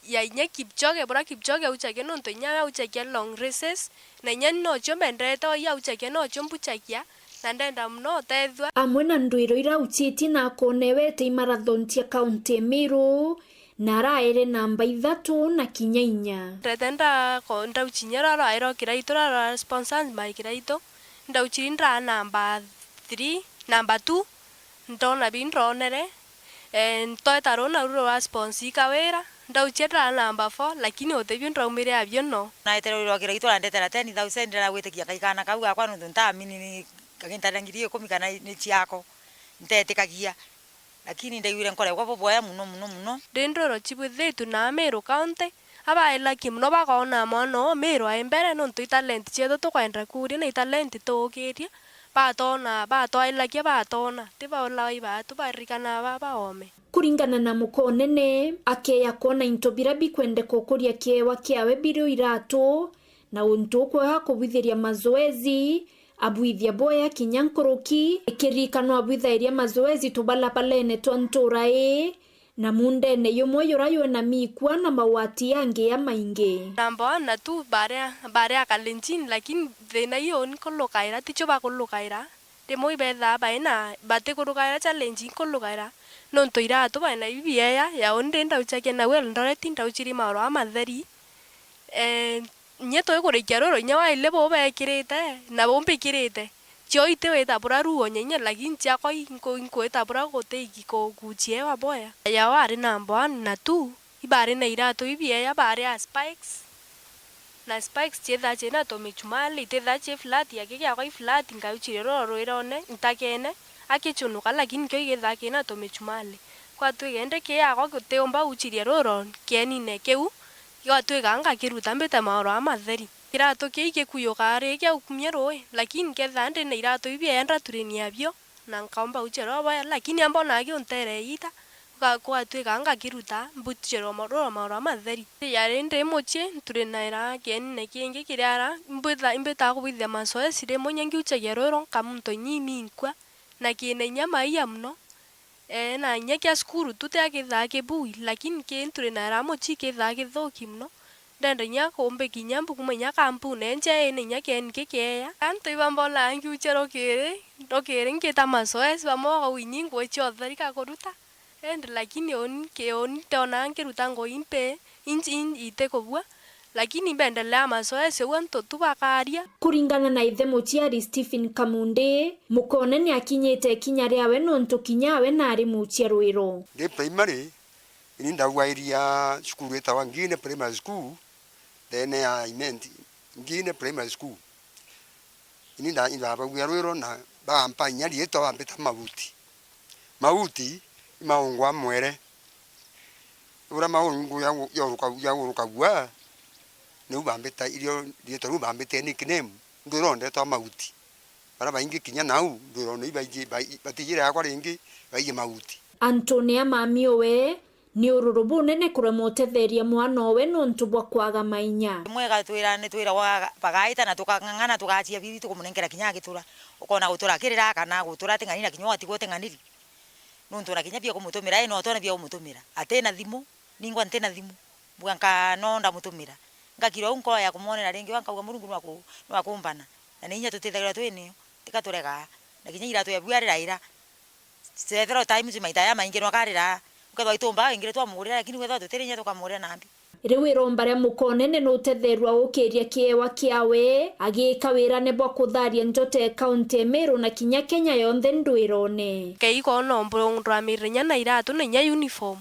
ya inye Kipchoge bora Kipchoge uchake nuntu inya uchake long races na inya no chombe ndreto ya uchake no chombuchakia na ndenda mno tethwa. Amwe na Ndwĩro irauchiti na konewete marathon cia kaunti Meru na raere namba 3 na kinya 4. Retenda ko ndauchinyera raero kiraito ra sponsors by kiraito ndauchindra namba 3 namba 2 ndona bindronere toeta rona uro wa sponsor Kawira ndauchira namba 4 lakini otebi ndaumire abyo no na eterero kiraito la ndetera 10,000 na gwitikia kaikana kau gakwa nundu ntamini ni kagintarangirie komikana ni chiako ntetekagia lakini ndaigwire nkore kwa boboya muno dendoro chibuthitu na Meru County abaila kimno bakona mono Meru aimbere nontu talent cheto tukwenda kuri na talent togeria batwaila kia batona tibaula ibatu barikana baome. Kuringana na Mukonene akeya kona intobira bikwende kokoria kiewa kiawe biro irato na untu kwa kubithiria mazoezi abwithia boya kinyankoroki ikirikano abwithairia mazoezi tubala palene tontorae na mundene yomwe yorayo na mikwa na mawati yange ya mainge namba na tu bare Kalenjin lakini thina iyo ni kolokaira ticho ba kolokaira demo ibetha baina bate kolokaira challenge kolokaira nonto irato baina ibiya ya onde ndauchake na wel ndoreti ndauchiri maro amatheri nyeto ekurikia roro nya wa ile bo bekirite na bombe kirite chio ite weta buraru onyenya lakini chako inko eta bura goteiki ko guchie wa boya ya wari namba 1 na 2 ibare na irato ibie ya bare a spikes na spikes cheda chena to michumali teda che flat ya kike akoi flat ngauchire roro irone ntakene akichunuka lakini kyo igetha kena to michumali twigende kiago guteomba uchiria roro kienine kiu twiganga kiruta mbite maoro amatheri kirato kii gikuyuka ri kia ukumia roi lakini ketha ndi na irato ibienda turenia bio na nkaomba uchero baya lakini ambo nagi untereita kwa twiganga kiruta mbutchero maoro amatheri yari ndi muchi turinaira kienine kingi kiriara mbita kubithia masoesi ri munyengi uchagia roro kamunto nyimi nkwa na kiene nyama iya mno na nyekia skuru tuteakithaa kibui lakini kintu na ramo chikithaa kithoki mno ndenda nya kombe kinyambu kumenya kampune nje ne nyake nkikeya anto ibambola ngi uchero kire ndokere ngita masoesi bamoga winyingo chothe kakoruta and lakini on tona ngiruta ngo impe inji ite kobwa lakini bendelea masoesi wanto tubakaria kuringana na ithe muchiari Stephen Kamunde mukone ni akinyete kinya riawe nonto kinyawe nari muchia rwiro de primary ini ndawairia skulu etawa ngine primary school then I meant ngine primary school ini ndaba rwiro na bampa nyari etawa mbeta mauti maungwa mwere ura maungu yoruka bwa ne ubambeta irio dieto ubambete ni kinem nduronde to mauti bara baingi kinya nau ndurone ibaije batijira yakwa ringi baije mauti Antonia mamiowe ni ururubu nene kuremotetheria mwana we nontu bwa kwaga mainya mwega twira wa bagaita na tukangangana tukachia bibi tukumunengera kinya gitura ukona gutura kirira kana gutura tinganina kinywa tigwo tinganiri nontu na kinya bia kumutumira ino tone bia kumutumira atena thimu ningwa ntena thimu bwanka nonda mutumira ngakiro unko ya kumonera ringi wankauga murungu no akumbana na ninya tutithagira twini tikaturega na kinya ira tuyabwarira ira several times maita ya maingi no karira ukethwa itumba ingire twamurira lakini wetha tuterinya tukamurira nambi riu iromba mukonene no tetherwa ukiria kiewa kiawe agika wira ne bwa kutharia njote county Meru na kinya Kenya yonthe ndwirone keiko no mbondra mirinya na iratu na nya uniform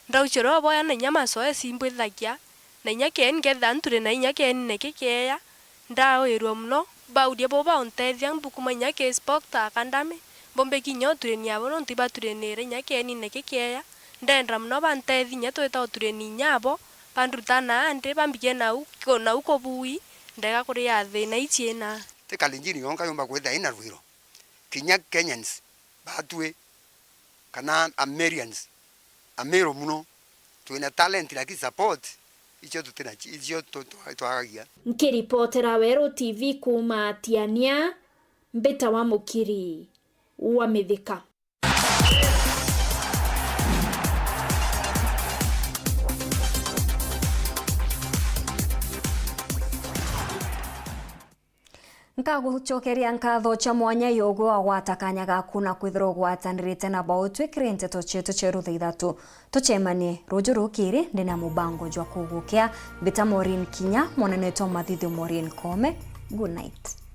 ndauchero boya na nya masoesi mbwithagia na nyake ngetha nture na nyake nekekeya ndaoirwo mno baudie boba ontethia mbukuma nyake spokta kandame bombe kinyo tureni abo ntiba turenere nyake nekekeya ndendra mno bantethi nya tweta tureni nyabo pandrutana ande bambige na uko bui ndega kuri ya thina ichiena te kalinjini yonka yomba kwetha ina rwiro kinya Kenyans batwe kana Americans amero muno twina talent like support icho tutena icho twagagia nkiripotera Wero TV kuma Tiania mbeta wa mukiri wa mithika Nkaguchokeria nkatho cha mwanya yogo wa watakanya gakuna kwithiro gwatanirite na bao twikire nteto chetu cheru thithatu tuchemanie ruju rukiri ndina mubango jwa kugukia bita Maureen Kinya monene to mathithi Maureen Kome. Good night.